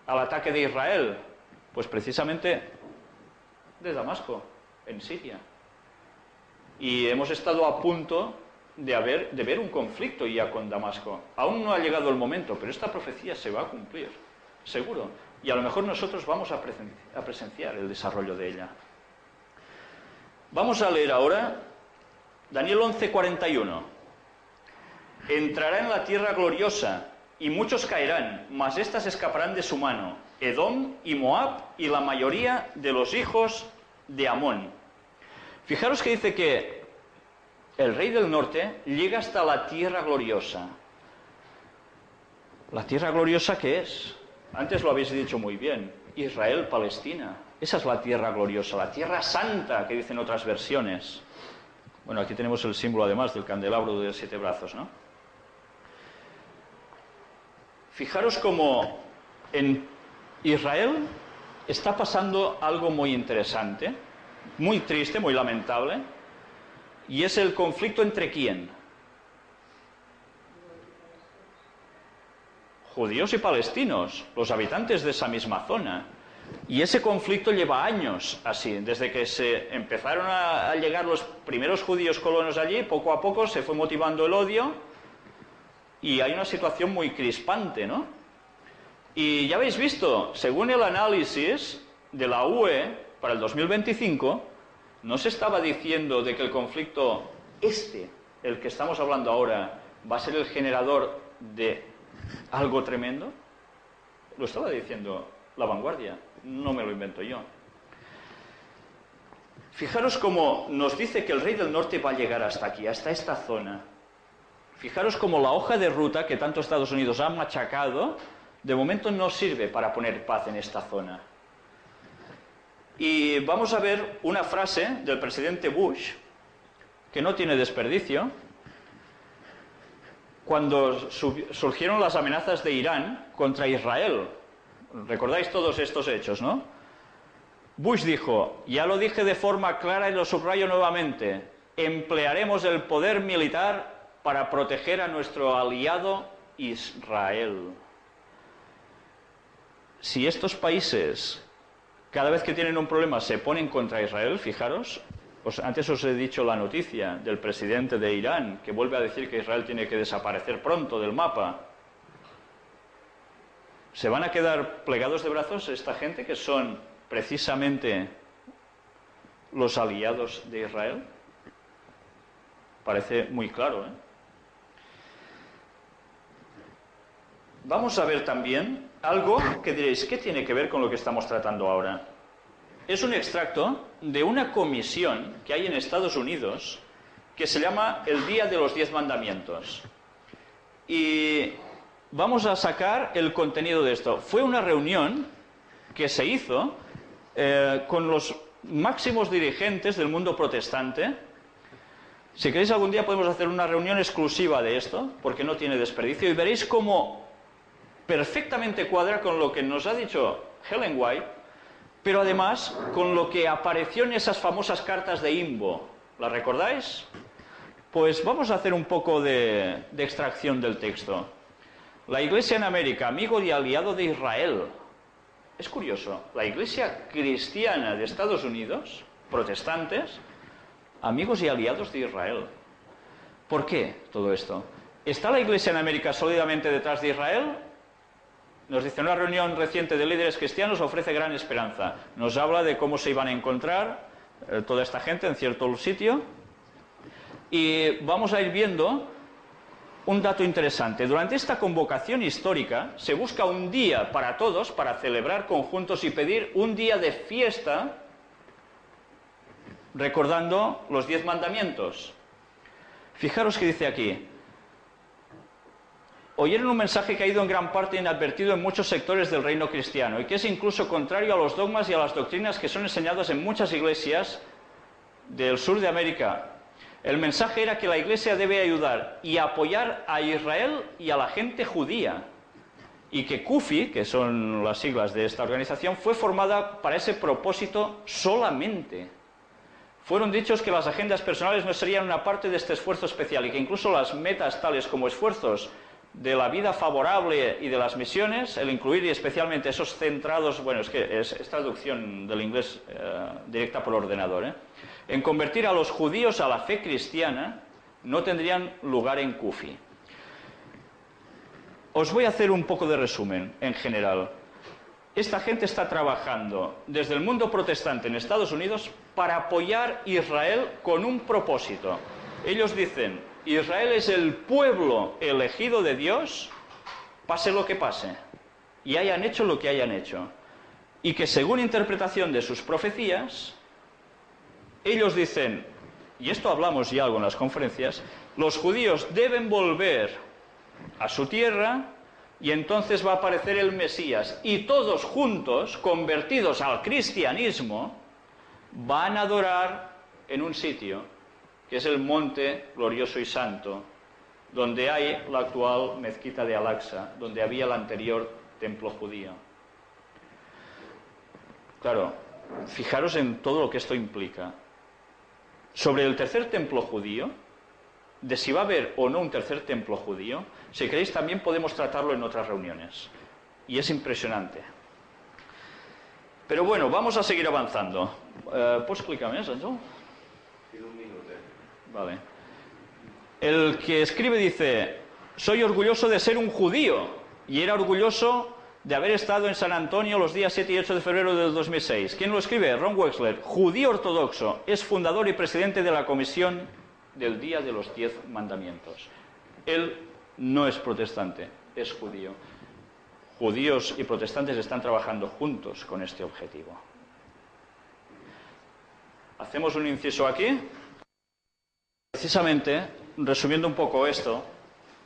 al ataque de Israel. Pues precisamente de Damasco, en Siria. Y hemos estado a punto de ver un conflicto ya con Damasco. Aún no ha llegado el momento, pero esta profecía se va a cumplir, seguro. Y a lo mejor nosotros vamos a presenciar el desarrollo de ella. Vamos a leer ahora Daniel 11:41. Entrará en la tierra gloriosa, y muchos caerán, mas éstas escaparán de su mano, Edom y Moab, y la mayoría de los hijos de Amón. Fijaros que dice que el rey del norte llega hasta la tierra gloriosa. ¿La tierra gloriosa qué es? Antes lo habéis dicho muy bien, Israel, Palestina. Esa es la tierra gloriosa, la tierra santa, que dicen otras versiones. Bueno, aquí tenemos el símbolo además del candelabro de 7 brazos, ¿no? Fijaros cómo en Israel está pasando algo muy interesante, muy triste, muy lamentable, y es el conflicto entre ¿quién? Judíos y palestinos, los habitantes de esa misma zona. Y ese conflicto lleva años así, desde que se empezaron a llegar los primeros judíos colonos allí, poco a poco se fue motivando el odio y hay una situación muy crispante, ¿no? Y ya habéis visto, según el análisis de la UE para el 2025, no se estaba diciendo de que el conflicto el que estamos hablando ahora, va a ser el generador de algo tremendo. Lo estaba diciendo La Vanguardia, no me lo invento yo. Fijaros cómo nos dice que el rey del norte va a llegar hasta aquí, hasta esta zona. Fijaros cómo la hoja de ruta que tanto Estados Unidos ha machacado, de momento no sirve para poner paz en esta zona. Y vamos a ver una frase del presidente Bush, que no tiene desperdicio. Cuando surgieron las amenazas de Irán contra Israel, recordáis todos estos hechos, ¿no? Bush dijo, ya lo dije de forma clara y lo subrayo nuevamente, emplearemos el poder militar para proteger a nuestro aliado Israel. Si estos países Cada vez que tienen un problema se ponen contra Israel, fijaros. Antes os he dicho la noticia del presidente de Irán, que vuelve a decir que Israel tiene que desaparecer pronto del mapa. ¿Se van a quedar plegados de brazos esta gente que son precisamente los aliados de Israel? Parece muy claro, ¿eh? Vamos a ver también algo que diréis, ¿qué tiene que ver con lo que estamos tratando ahora? Es un extracto de una comisión que hay en Estados Unidos que se llama el Día de los 10 Mandamientos. Y vamos a sacar el contenido de esto. Fue una reunión que se hizo con los máximos dirigentes del mundo protestante. Si queréis algún día podemos hacer una reunión exclusiva de esto, porque no tiene desperdicio, y veréis cómo perfectamente cuadra con lo que nos ha dicho Ellen White, pero además con lo que apareció en esas famosas cartas de Imbo. ¿Las recordáis? Pues vamos a hacer un poco de extracción del texto. La Iglesia en América, amigo y aliado de Israel. Es curioso, la Iglesia cristiana de Estados Unidos, protestantes, amigos y aliados de Israel. ¿Por qué todo esto? ¿Está la Iglesia en América sólidamente detrás de Israel? Nos dice, una reunión reciente de líderes cristianos ofrece gran esperanza. Nos habla de cómo se iban a encontrar toda esta gente en cierto sitio. Y vamos a ir viendo un dato interesante. Durante esta convocación histórica se busca un día para todos, para celebrar conjuntos y pedir un día de fiesta, recordando los 10 mandamientos. Fijaros que dice aquí. Oyeron un mensaje que ha ido en gran parte inadvertido en muchos sectores del reino cristiano y que es incluso contrario a los dogmas y a las doctrinas que son enseñados en muchas iglesias del sur de América. El mensaje era que la iglesia debe ayudar y apoyar a Israel y a la gente judía, y que CUFI, que son las siglas de esta organización, fue formada para ese propósito solamente. Fueron dichos que las agendas personales no serían una parte de este esfuerzo especial y que incluso las metas tales como esfuerzos de la vida favorable y de las misiones, el incluir y especialmente esos centrados, bueno, es que es traducción del inglés directa por ordenador, en convertir a los judíos a la fe cristiana, no tendrían lugar en CUFI. Os voy a hacer un poco de resumen en general. Esta gente está trabajando desde el mundo protestante en Estados Unidos para apoyar a Israel con un propósito. Ellos dicen, Israel es el pueblo elegido de Dios, pase lo que pase, y hayan hecho lo que hayan hecho. Y que según interpretación de sus profecías, ellos dicen, y esto hablamos ya algo en las conferencias, los judíos deben volver a su tierra y entonces va a aparecer el Mesías. Y todos juntos, convertidos al cristianismo, van a adorar en un sitio que es el monte glorioso y santo, donde hay la actual mezquita de Al-Aqsa, donde había el anterior templo judío. Claro, fijaros en todo lo que esto implica. Sobre el tercer templo judío, de si va a haber o no un tercer templo judío, si queréis también podemos tratarlo en otras reuniones. Y es impresionante. Pero bueno, vamos a seguir avanzando. ¿Puedes explicar més, Àngel? Vale. El que escribe dice, soy orgulloso de ser un judío y era orgulloso de haber estado en San Antonio los días 7 y 8 de febrero del 2006. ¿Quién lo escribe? Ron Wexler, judío ortodoxo, es fundador y presidente de la comisión del Día de los 10 Mandamientos. Él no es protestante, es judío. Judíos y protestantes están trabajando juntos con este objetivo. Hacemos un inciso aquí. Precisamente, resumiendo un poco esto,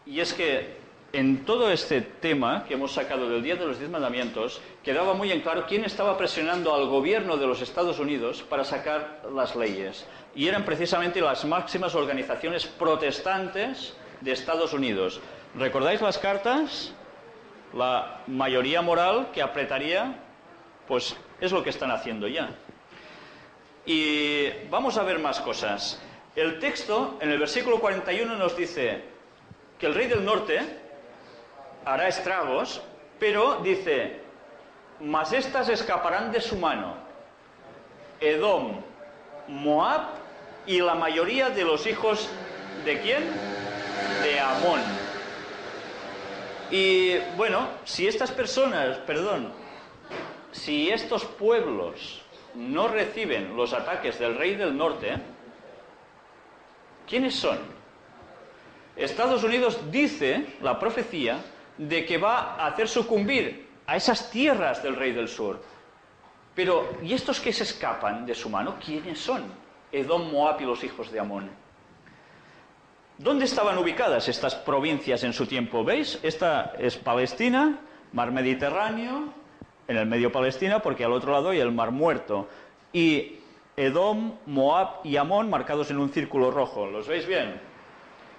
y es que en todo este tema que hemos sacado del Día de los 10 Mandamientos, quedaba muy en claro quién estaba presionando al gobierno de los Estados Unidos para sacar las leyes. Y eran precisamente las máximas organizaciones protestantes de Estados Unidos. ¿Recordáis las cartas? La mayoría moral que apretaría, pues es lo que están haciendo ya. Y vamos a ver más cosas. El texto, en el versículo 41, nos dice que el rey del norte hará estragos, pero dice, mas éstas escaparán de su mano: Edom, Moab y la mayoría de los hijos ¿de quién? De Amón. Y bueno, si estas personas, si estos pueblos no reciben los ataques del rey del norte, ¿quiénes son? Estados Unidos dice, la profecía, de que va a hacer sucumbir a esas tierras del rey del sur. Pero, ¿y estos que se escapan de su mano, quiénes son? Edom, Moab y los hijos de Amón. ¿Dónde estaban ubicadas estas provincias en su tiempo? ¿Veis? Esta es Palestina, mar Mediterráneo, en el medio Palestina, porque al otro lado hay el mar Muerto. Y Edom, Moab y Amón marcados en un círculo rojo. ¿Los veis bien?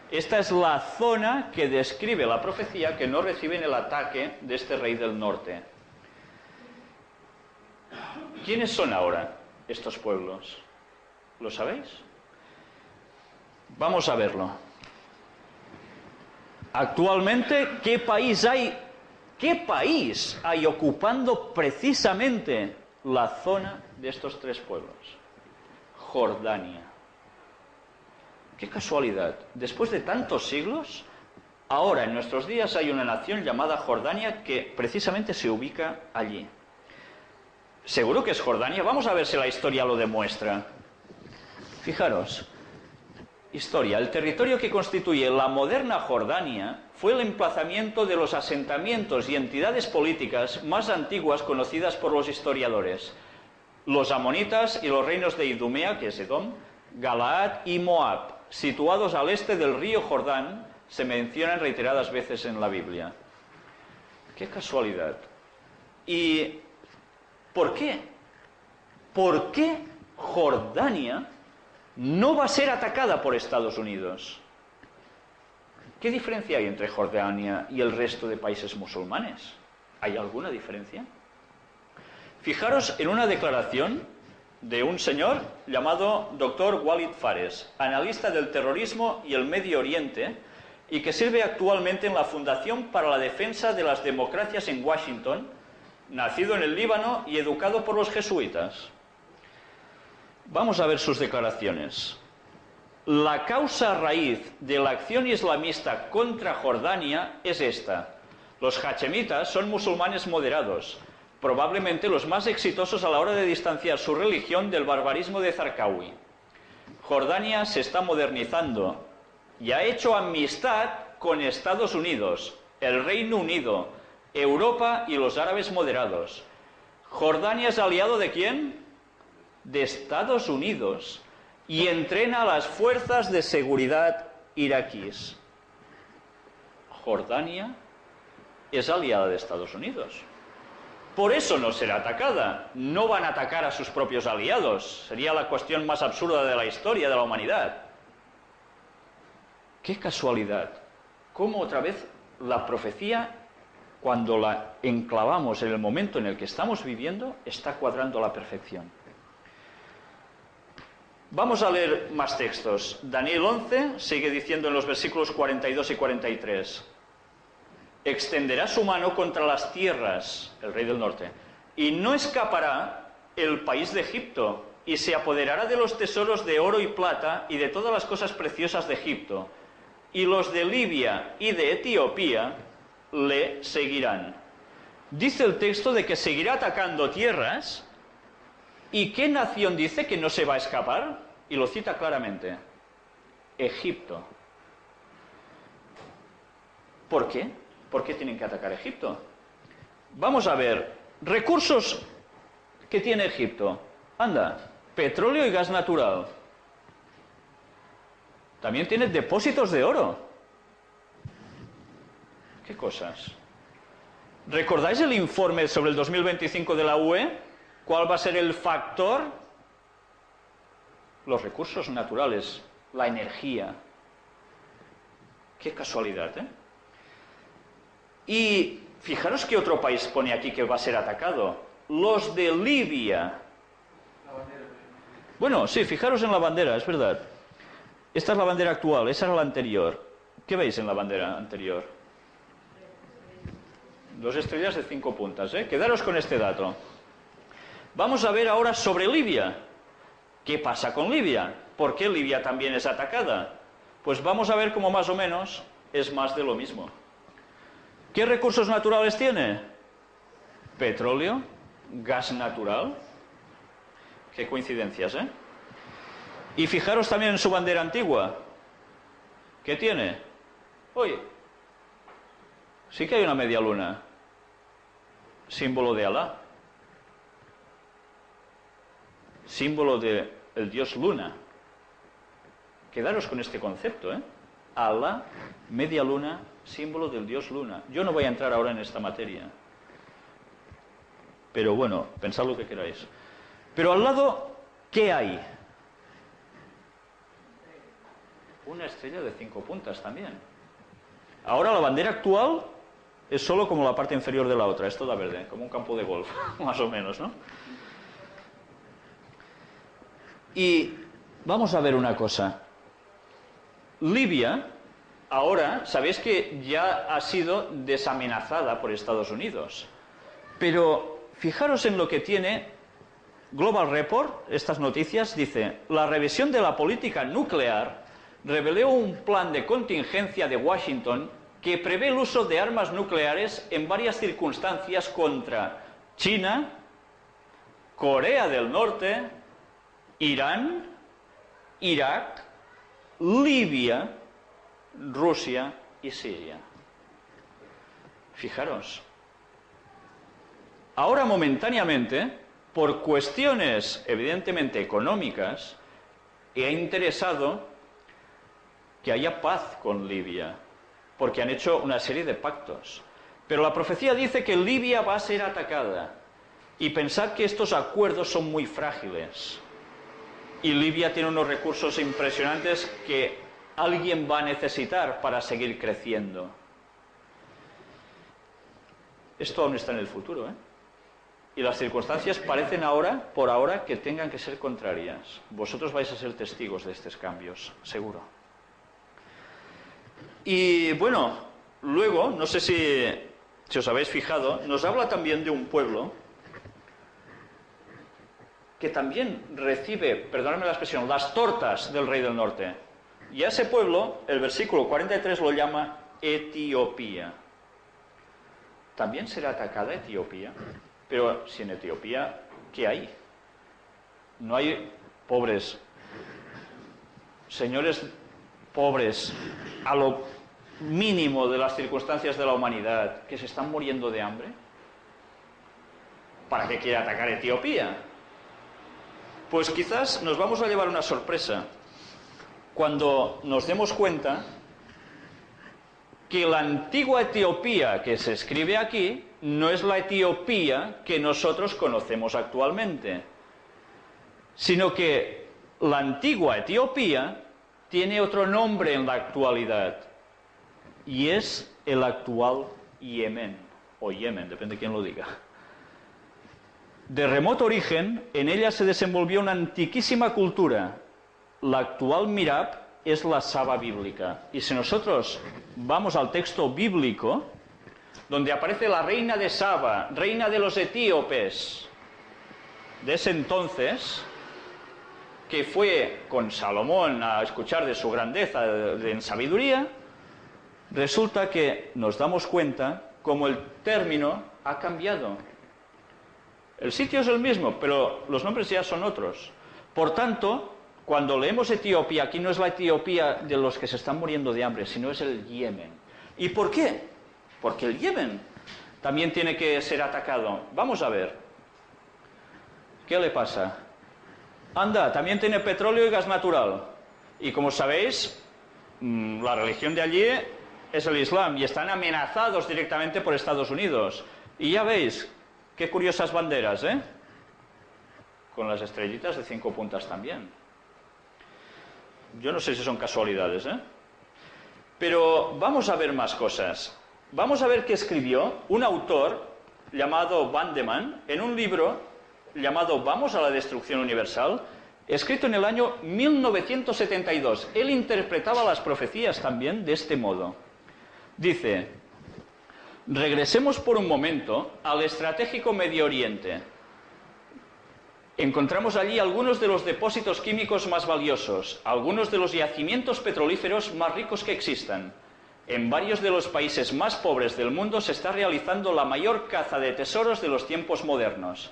Esta es la zona que describe la profecía que no reciben el ataque de este rey del norte. ¿Quiénes son ahora estos pueblos? ¿Lo sabéis? Vamos a verlo. Actualmente, ¿qué país hay ocupando precisamente la zona de estos tres pueblos? Jordania. Qué casualidad. Después de tantos siglos, ahora en nuestros días hay una nación llamada Jordania que precisamente se ubica allí. ¿Seguro que es Jordania? Vamos a ver si la historia lo demuestra. Fijaros. Historia. El territorio que constituye la moderna Jordania fue el emplazamiento de los asentamientos y entidades políticas más antiguas conocidas por los historiadores: los amonitas y los reinos de Idumea, que es Edom, Galaad y Moab, situados al este del río Jordán, se mencionan reiteradas veces en la Biblia. ¡Qué casualidad! ¿Y por qué? ¿Por qué Jordania no va a ser atacada por Estados Unidos? ¿Qué diferencia hay entre Jordania y el resto de países musulmanes? ¿Hay alguna diferencia? Fijaros en una declaración de un señor llamado Dr. Walid Fares, analista del terrorismo y el Medio Oriente, y que sirve actualmente en la Fundación para la Defensa de las Democracias en Washington, nacido en el Líbano y educado por los jesuitas. Vamos a ver sus declaraciones. La causa raíz de la acción islamista contra Jordania es esta. Los hachemitas son musulmanes moderados, probablemente los más exitosos a la hora de distanciar su religión del barbarismo de Zarqawi. Jordania se está modernizando y ha hecho amistad con Estados Unidos, el Reino Unido, Europa y los árabes moderados. ¿Jordania es aliado de quién? De Estados Unidos, y entrena a las fuerzas de seguridad iraquíes. Jordania es aliada de Estados Unidos. Por eso no será atacada. No van a atacar a sus propios aliados. Sería la cuestión más absurda de la historia de la humanidad. ¡Qué casualidad! Cómo otra vez la profecía, cuando la enclavamos en el momento en el que estamos viviendo, está cuadrando a la perfección. Vamos a leer más textos. Daniel 11 sigue diciendo en los versículos 42 y 43. Extenderá su mano contra las tierras, el rey del norte, y no escapará el país de Egipto, y se apoderará de los tesoros de oro y plata y de todas las cosas preciosas de Egipto, y los de Libia y de Etiopía le seguirán. Dice el texto de que seguirá atacando tierras. ¿Y qué nación dice que no se va a escapar? Y lo cita claramente. Egipto. ¿Por qué? ¿Por qué tienen que atacar Egipto? Vamos a ver. Recursos que tiene Egipto. Anda, petróleo y gas natural. También tiene depósitos de oro. ¿Qué cosas? ¿Recordáis el informe sobre el 2025 de la UE? ¿Cuál va a ser el factor? Los recursos naturales, la energía. Qué casualidad, ¿eh? Y fijaros que otro país pone aquí que va a ser atacado. Los de Libia. Bueno, sí, fijaros en la bandera, es verdad. Esta es la bandera actual, esa era la anterior. ¿Qué veis en la bandera anterior? 2 estrellas de 5 puntas, ¿eh? Quedaros con este dato. Vamos a ver ahora sobre Libia. ¿Qué pasa con Libia? ¿Por qué Libia también es atacada? Pues vamos a ver cómo más o menos es más de lo mismo. ¿Qué recursos naturales tiene? Petróleo, gas natural. Qué coincidencias, ¿eh? Y fijaros también en su bandera antigua. ¿Qué tiene? Oye, sí que hay una media luna, símbolo de Alá, símbolo del dios Luna. Quedaros con este concepto, ¿eh? Alá, media luna, símbolo del dios Luna. Yo no voy a entrar ahora en esta materia, pero bueno, pensad lo que queráis. Pero al lado, ¿qué hay? Una estrella de 5 puntas también. Ahora la bandera actual es solo como la parte inferior de la otra, es toda verde, como un campo de golf, más o menos, ¿no? Y vamos a ver una cosa. Libia, ahora, sabéis que ya ha sido desamenazada por Estados Unidos. Pero fijaros en lo que tiene Global Report, estas noticias, dice: la revisión de la política nuclear reveló un plan de contingencia de Washington que prevé el uso de armas nucleares en varias circunstancias contra China, Corea del Norte, Irán, Irak, Libia, Rusia y Siria. Fijaros. Ahora momentáneamente, por cuestiones evidentemente económicas, ha interesado que haya paz con Libia, porque han hecho una serie de pactos. Pero la profecía dice que Libia va a ser atacada. Y pensad que estos acuerdos son muy frágiles. Y Libia tiene unos recursos impresionantes que alguien va a necesitar para seguir creciendo. Esto aún está en el futuro, ¿eh? Y las circunstancias parecen ahora, por ahora, que tengan que ser contrarias. Vosotros vais a ser testigos de estos cambios, seguro. Y bueno, luego, no sé si os habéis fijado, nos habla también de un pueblo que también recibe, perdonadme la expresión, las tortas del rey del norte. Y a ese pueblo, el versículo 43 lo llama Etiopía. ¿También será atacada Etiopía? Pero si en Etiopía, ¿qué hay? No hay pobres, señores pobres, a lo mínimo de las circunstancias de la humanidad, que se están muriendo de hambre. ¿Para qué quiere atacar Etiopía? Pues quizás nos vamos a llevar una sorpresa cuando nos demos cuenta que la antigua Etiopía que se escribe aquí no es la Etiopía que nosotros conocemos actualmente, sino que la antigua Etiopía tiene otro nombre en la actualidad, y es el actual Yemen, o Yemen, depende de quién lo diga. De remoto origen, en ella se desenvolvió una antiquísima cultura. La actual Mirab es la Saba bíblica. Y si nosotros vamos al texto bíblico, donde aparece la reina de Saba, reina de los etíopes, de ese entonces, que fue con Salomón a escuchar de su grandeza en sabiduría, resulta que nos damos cuenta cómo el término ha cambiado. El sitio es el mismo, pero los nombres ya son otros. Por tanto, cuando leemos Etiopía, aquí no es la Etiopía de los que se están muriendo de hambre, sino es el Yemen. ¿Y por qué? Porque el Yemen también tiene que ser atacado. Vamos a ver. ¿Qué le pasa? Anda, también tiene petróleo y gas natural. Y como sabéis, la religión de allí es el Islam y están amenazados directamente por Estados Unidos. Y ya veis, qué curiosas banderas, ¿eh? Con las estrellitas de 5 puntas también. Yo no sé si son casualidades, ¿eh? Pero vamos a ver más cosas. Vamos a ver qué escribió un autor llamado Vandeman en un libro llamado Vamos a la destrucción universal, escrito en el año 1972. Él interpretaba las profecías también de este modo. Dice: Regresemos por un momento al estratégico Medio Oriente. Encontramos allí algunos de los depósitos químicos más valiosos, algunos de los yacimientos petrolíferos más ricos que existan. En varios de los países más pobres del mundo se está realizando la mayor caza de tesoros de los tiempos modernos.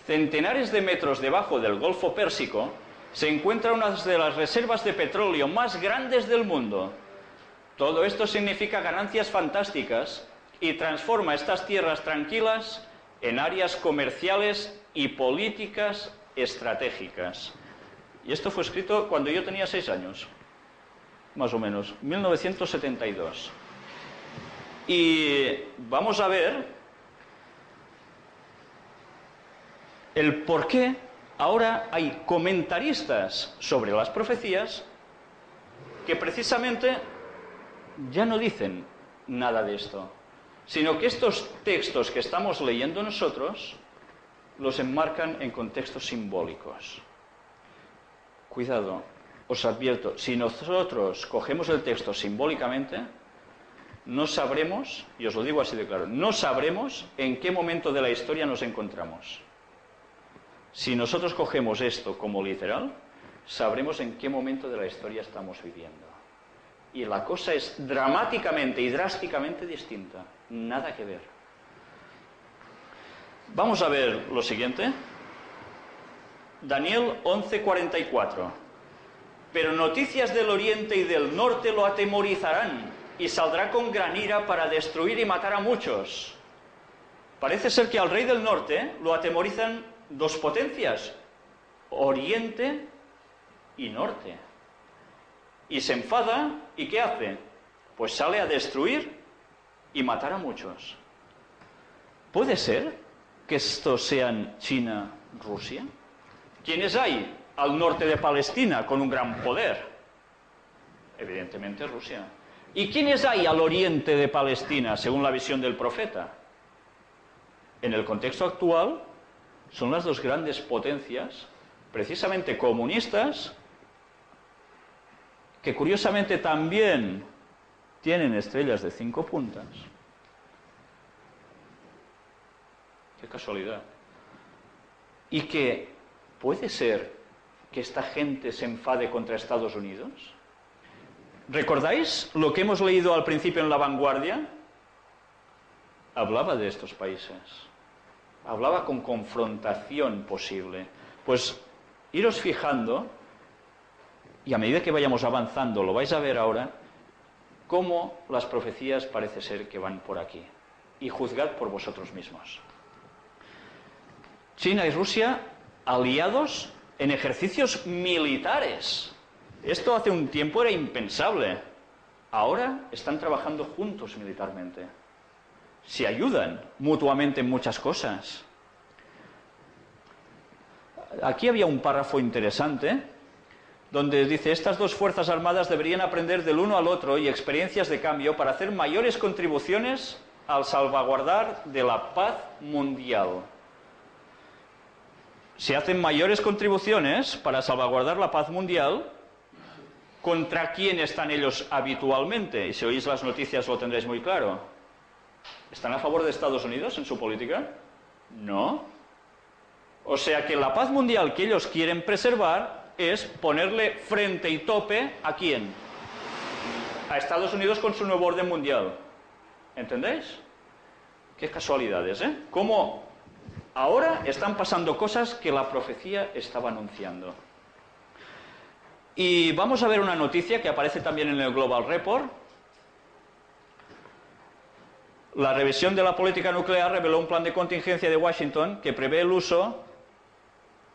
Centenares de metros debajo del Golfo Pérsico se encuentra una de las reservas de petróleo más grandes del mundo. Todo esto significa ganancias fantásticas y transforma estas tierras tranquilas en áreas comerciales y políticas estratégicas. Y esto fue escrito cuando yo tenía 6 años, más o menos, 1972. Y vamos a ver el por qué ahora hay comentaristas sobre las profecías que precisamente ya no dicen nada de esto, sino que estos textos que estamos leyendo nosotros los enmarcan en contextos simbólicos. Cuidado, os advierto, si nosotros cogemos el texto simbólicamente, no sabremos, y os lo digo así de claro, no sabremos en qué momento de la historia nos encontramos. Si nosotros cogemos esto como literal, sabremos en qué momento de la historia estamos viviendo. Y la cosa es dramáticamente y drásticamente distinta. Nada que ver. Vamos a ver lo siguiente. Daniel 11:44. Pero noticias del oriente y del norte lo atemorizarán, y saldrá con gran ira para destruir y matar a muchos. Parece ser que al rey del norte lo atemorizan dos potencias, Oriente y Norte. Y se enfada, ¿y qué hace? Pues sale a destruir y matar a muchos. ¿Puede ser que estos sean China, Rusia? ¿Quiénes hay al norte de Palestina con un gran poder? Evidentemente Rusia. ¿Y quiénes hay al oriente de Palestina, según la visión del profeta? En el contexto actual, son las dos grandes potencias, precisamente comunistas, que curiosamente también tienen estrellas de 5 puntas. Qué casualidad. Y que puede ser que esta gente se enfade contra Estados Unidos. ¿Recordáis lo que hemos leído al principio en La Vanguardia? Hablaba de estos países. Hablaba con confrontación posible. Pues iros fijando, y a medida que vayamos avanzando, lo vais a ver ahora, cómo las profecías parece ser que van por aquí. Y juzgad por vosotros mismos. China y Rusia aliados en ejercicios militares. Esto hace un tiempo era impensable. Ahora están trabajando juntos militarmente. Se ayudan mutuamente en muchas cosas. Aquí había un párrafo interesante donde dice: estas dos fuerzas armadas deberían aprender del uno al otro y experiencias de cambio para hacer mayores contribuciones al salvaguardar de la paz mundial. Se hacen mayores contribuciones para salvaguardar la paz mundial. ¿Contra quién están ellos habitualmente? Y si oís las noticias lo tendréis muy claro. ¿Están a favor de Estados Unidos en su política? No. O sea que la paz mundial que ellos quieren preservar es ponerle frente y tope ¿a quién? A Estados Unidos con su nuevo orden mundial. ¿Entendéis? Qué casualidades, ¿eh? Cómo ahora están pasando cosas que la profecía estaba anunciando. Y vamos a ver una noticia que aparece también en el Global Report. La revisión de la política nuclear reveló un plan de contingencia de Washington que prevé el uso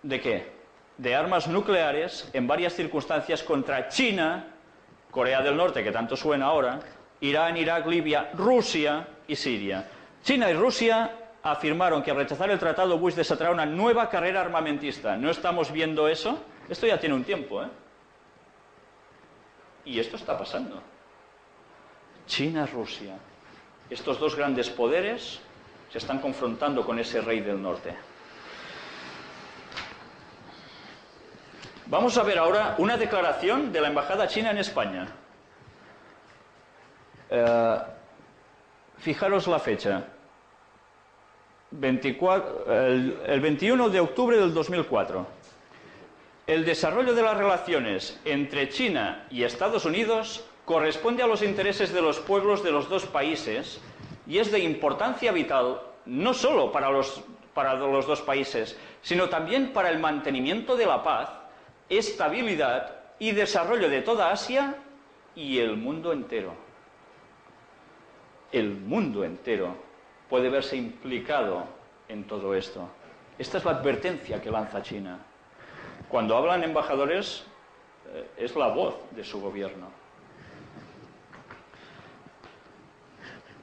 ¿de qué? De armas nucleares en varias circunstancias contra China, Corea del Norte, que tanto suena ahora, Irán, Irak, Libia, Rusia y Siria. China y Rusia afirmaron que al rechazar el tratado Bush desatará una nueva carrera armamentista. ¿No estamos viendo eso? Esto ya tiene un tiempo, ¿eh? Y esto está pasando. China, Rusia. Estos dos grandes poderes se están confrontando con ese rey del norte. Vamos a ver ahora una declaración de la Embajada China en España. Fijaros la fecha. El 21 de octubre del 2004. El desarrollo de las relaciones entre China y Estados Unidos corresponde a los intereses de los pueblos de los dos países y es de importancia vital no solo para los dos países, sino también para el mantenimiento de la paz, estabilidad y desarrollo de toda Asia y el mundo entero. El mundo entero puede verse implicado en todo esto. Esta es la advertencia que lanza China. Cuando hablan embajadores, es la voz de su gobierno.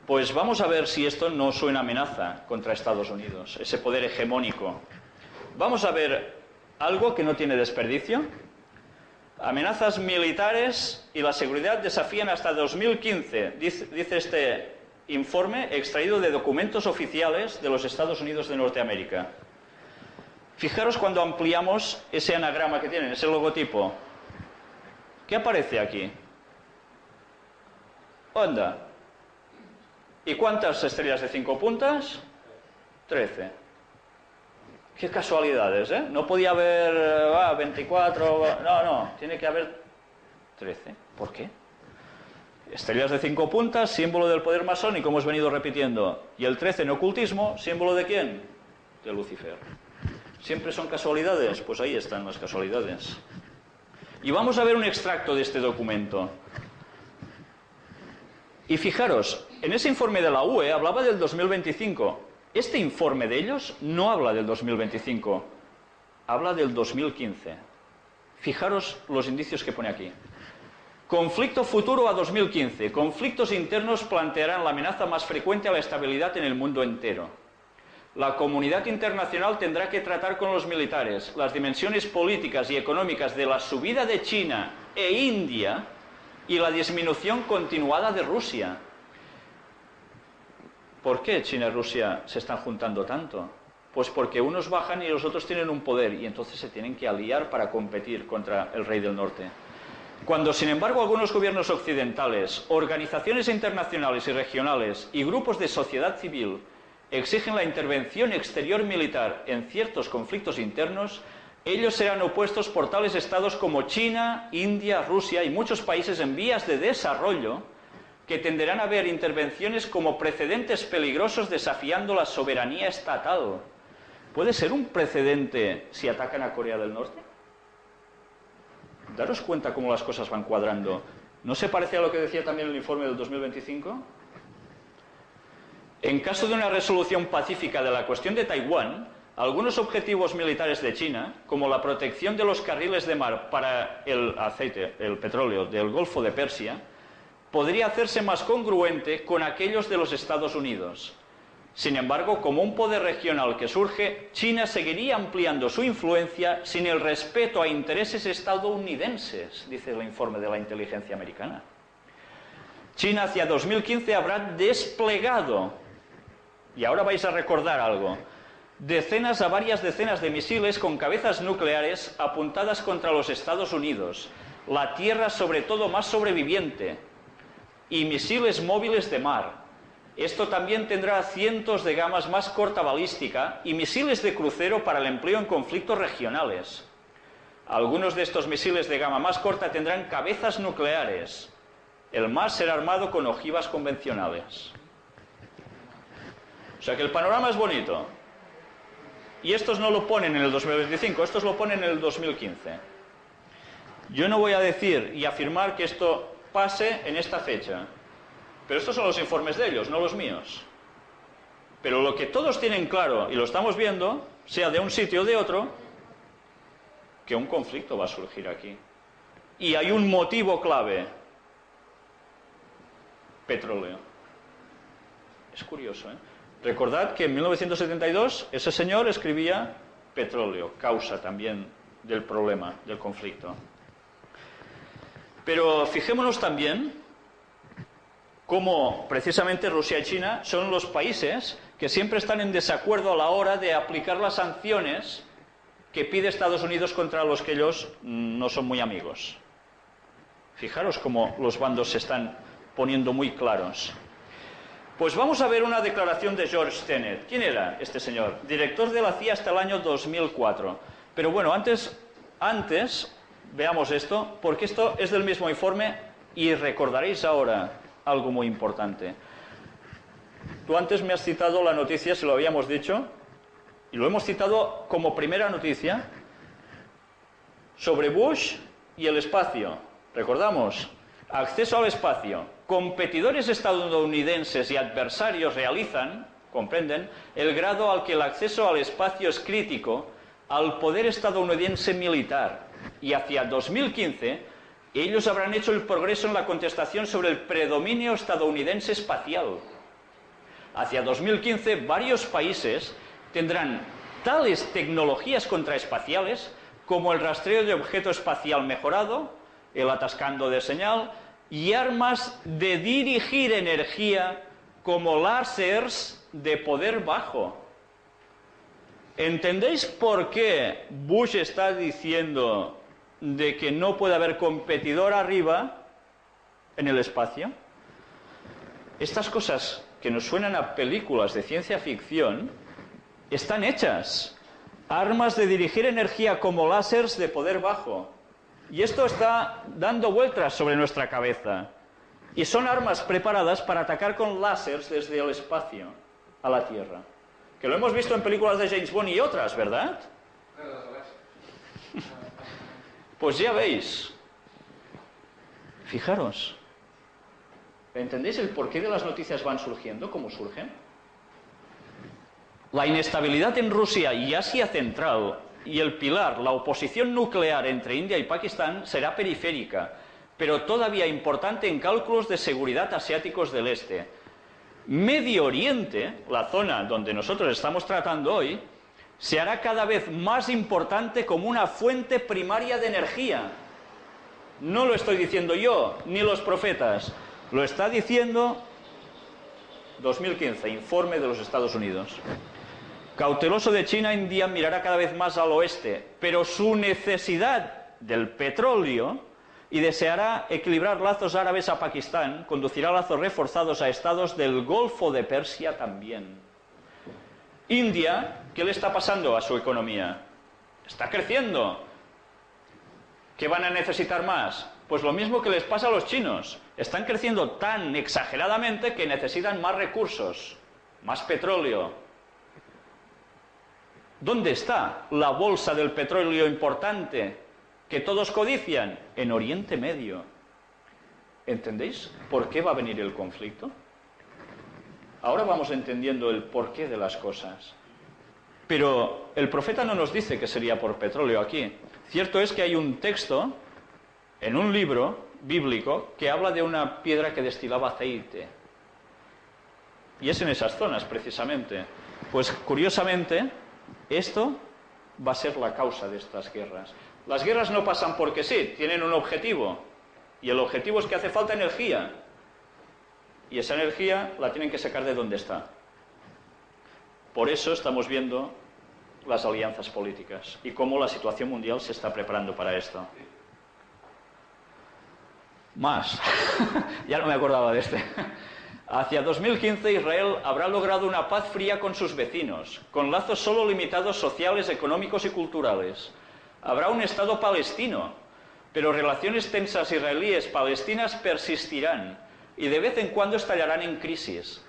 Pues vamos a ver si esto no suena amenaza contra Estados Unidos, ese poder hegemónico. Vamos a ver algo que no tiene desperdicio. Amenazas militares y la seguridad desafían hasta 2015, dice este informe extraído de documentos oficiales de los Estados Unidos de Norteamérica. Fijaros cuando ampliamos ese anagrama que tienen, ese logotipo. ¿Qué aparece aquí? Onda. ¿Y cuántas estrellas de 5 puntas? 13. Qué casualidades, ¿eh? No podía haber 24... No, tiene que haber 13. ¿Por qué? Estrellas de 5 puntas, símbolo del poder masónico, hemos venido repitiendo. Y el 13 en ocultismo, símbolo de ¿quién? De Lucifer. ¿Siempre son casualidades? Pues ahí están las casualidades. Y vamos a ver un extracto de este documento. Y fijaros, en ese informe de la UE hablaba del 2025. Este informe de ellos no habla del 2025, habla del 2015. Fijaros los indicios que pone aquí. Conflicto futuro a 2015. Conflictos internos plantearán la amenaza más frecuente a la estabilidad en el mundo entero. La comunidad internacional tendrá que tratar con los militares las dimensiones políticas y económicas de la subida de China e India y la disminución continuada de Rusia. ¿Por qué China y Rusia se están juntando tanto? Pues porque unos bajan y los otros tienen un poder y entonces se tienen que aliar para competir contra el rey del norte. Cuando, sin embargo, algunos gobiernos occidentales, organizaciones internacionales y regionales y grupos de sociedad civil exigen la intervención exterior militar en ciertos conflictos internos, ellos serán opuestos por tales estados como China, India, Rusia y muchos países en vías de desarrollo que tenderán a ver intervenciones como precedentes peligrosos desafiando la soberanía estatal. ¿Puede ser un precedente si atacan a Corea del Norte? Daros cuenta cómo las cosas van cuadrando. ¿No se parece a lo que decía también el informe del 2025? En caso de una resolución pacífica de la cuestión de Taiwán, algunos objetivos militares de China, como la protección de los carriles de mar para el aceite, el petróleo del Golfo de Persia, podría hacerse más congruente con aquellos de los Estados Unidos. Sin embargo, como un poder regional que surge, China seguiría ampliando su influencia sin el respeto a intereses estadounidenses, dice el informe de la inteligencia americana. China hacia 2015 habrá desplegado, y ahora vais a recordar algo, decenas a varias decenas de misiles con cabezas nucleares apuntadas contra los Estados Unidos, la tierra sobre todo más sobreviviente, y misiles móviles de mar. Esto también tendrá cientos de gamas más corta balística y misiles de crucero para el empleo en conflictos regionales. Algunos de estos misiles de gama más corta tendrán cabezas nucleares. El más será armado con ojivas convencionales. O sea que el panorama es bonito. Y estos no lo ponen en el 2025, estos lo ponen en el 2015. Yo no voy a decir y afirmar que esto pase en esta fecha. Pero estos son los informes de ellos, no los míos. Pero lo que todos tienen claro, y lo estamos viendo, sea de un sitio o de otro, que un conflicto va a surgir aquí. Y hay un motivo clave. Petróleo. Es curioso, ¿eh? Recordad que en 1972 ese señor escribía petróleo, causa también del problema, del conflicto. Pero fijémonos también cómo precisamente Rusia y China son los países que siempre están en desacuerdo a la hora de aplicar las sanciones que pide Estados Unidos contra los que ellos no son muy amigos. Fijaros cómo los bandos se están poniendo muy claros. Pues vamos a ver una declaración de George Tenet. ¿Quién era este señor? Director de la CIA hasta el año 2004. Pero bueno, antes veamos esto, porque esto es del mismo informe y recordaréis ahora algo muy importante. Tú antes me has citado la noticia, se lo habíamos dicho, y lo hemos citado como primera noticia, sobre Bush y el espacio. Recordamos, acceso al espacio. Competidores estadounidenses y adversarios comprenden, el grado al que el acceso al espacio es crítico al poder estadounidense militar. Y hacia 2015, ellos habrán hecho el progreso en la contestación sobre el predominio estadounidense espacial. Hacia 2015, varios países tendrán tales tecnologías contraespaciales como el rastreo de objeto espacial mejorado, el atascando de señal, y armas de dirigir energía como láseres de poder bajo. ¿Entendéis por qué Bush está diciendo de que no puede haber competidor arriba en el espacio? Estas cosas que nos suenan a películas de ciencia ficción están hechas. Armas de dirigir energía como láseres de poder bajo. Y esto está dando vueltas sobre nuestra cabeza. Y son armas preparadas para atacar con láseres desde el espacio a la Tierra. Que lo hemos visto en películas de James Bond y otras, ¿verdad? Pues ya veis. Fijaros. ¿Entendéis el porqué de las noticias van surgiendo, cómo surgen? La inestabilidad en Rusia y Asia Central y el pilar, la oposición nuclear entre India y Pakistán, será periférica, pero todavía importante en cálculos de seguridad asiáticos del este. Medio Oriente, la zona donde nosotros estamos tratando hoy, se hará cada vez más importante como una fuente primaria de energía. No lo estoy diciendo yo, ni los profetas. Lo está diciendo 2015, informe de los Estados Unidos. Cauteloso de China, India mirará cada vez más al oeste, pero su necesidad del petróleo y deseará equilibrar lazos árabes a Pakistán, conducirá lazos reforzados a estados del Golfo de Persia también. India, ¿qué le está pasando a su economía? Está creciendo. ¿Qué van a necesitar más? Pues lo mismo que les pasa a los chinos. Están creciendo tan exageradamente que necesitan más recursos, más petróleo. ¿Dónde está la bolsa del petróleo importante que todos codician? En Oriente Medio. ¿Entendéis por qué va a venir el conflicto? Ahora vamos entendiendo el porqué de las cosas. Pero el profeta no nos dice que sería por petróleo aquí. Cierto es que hay un texto en un libro bíblico que habla de una piedra que destilaba aceite. Y es en esas zonas, precisamente. Pues, curiosamente, esto va a ser la causa de estas guerras. Las guerras no pasan porque sí, tienen un objetivo. Y el objetivo es que hace falta energía. Y esa energía la tienen que sacar de donde está. Por eso estamos viendo las alianzas políticas y cómo la situación mundial se está preparando para esto. Más. Ya no me acordaba de este. Hacia 2015 Israel habrá logrado una paz fría con sus vecinos, con lazos solo limitados sociales, económicos y culturales. Habrá un Estado palestino, pero relaciones tensas israelíes-palestinas persistirán y de vez en cuando estallarán en crisis.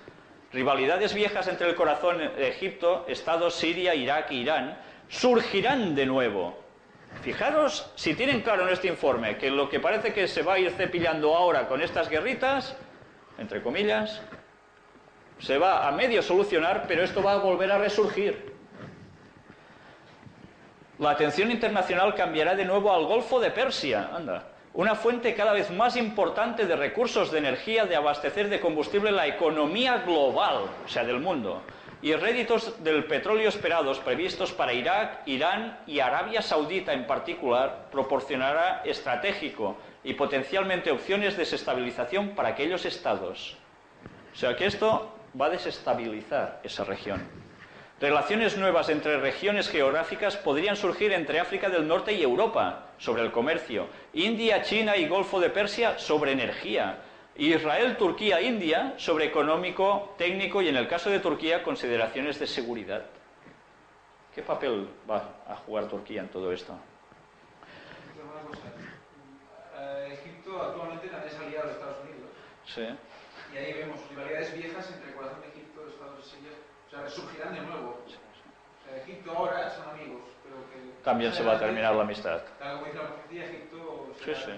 Rivalidades viejas entre el corazón de Egipto, Estados Siria, Irak e Irán surgirán de nuevo. Fijaros si tienen claro en este informe que lo que parece que se va a ir cepillando ahora con estas guerritas, entre comillas, se va a medio solucionar, pero esto va a volver a resurgir. La atención internacional cambiará de nuevo al Golfo de Persia, anda, una fuente cada vez más importante de recursos de energía, de abastecer de combustible la economía global, o sea, del mundo, y réditos del petróleo esperados previstos para Irak, Irán y Arabia Saudita en particular, proporcionará estratégico y potencialmente opciones de desestabilización para aquellos estados. O sea que esto va a desestabilizar esa región. Relaciones nuevas entre regiones geográficas podrían surgir entre África del Norte y Europa sobre el comercio, India, China y Golfo de Persia sobre energía, Israel, Turquía, India, sobre económico, técnico y en el caso de Turquía, consideraciones de seguridad. ¿Qué papel va a jugar Turquía en todo esto? Una cosa. Egipto actualmente también es aliado de Estados Unidos. Sí. Y ahí vemos rivalidades viejas entre el corazón de Egipto y Estados Unidos. O sea, resurgirán de nuevo. O sea, Egipto ahora son amigos, pero que... También se va a terminar la amistad. Tal como dice la profecía, Egipto... Sí, sí.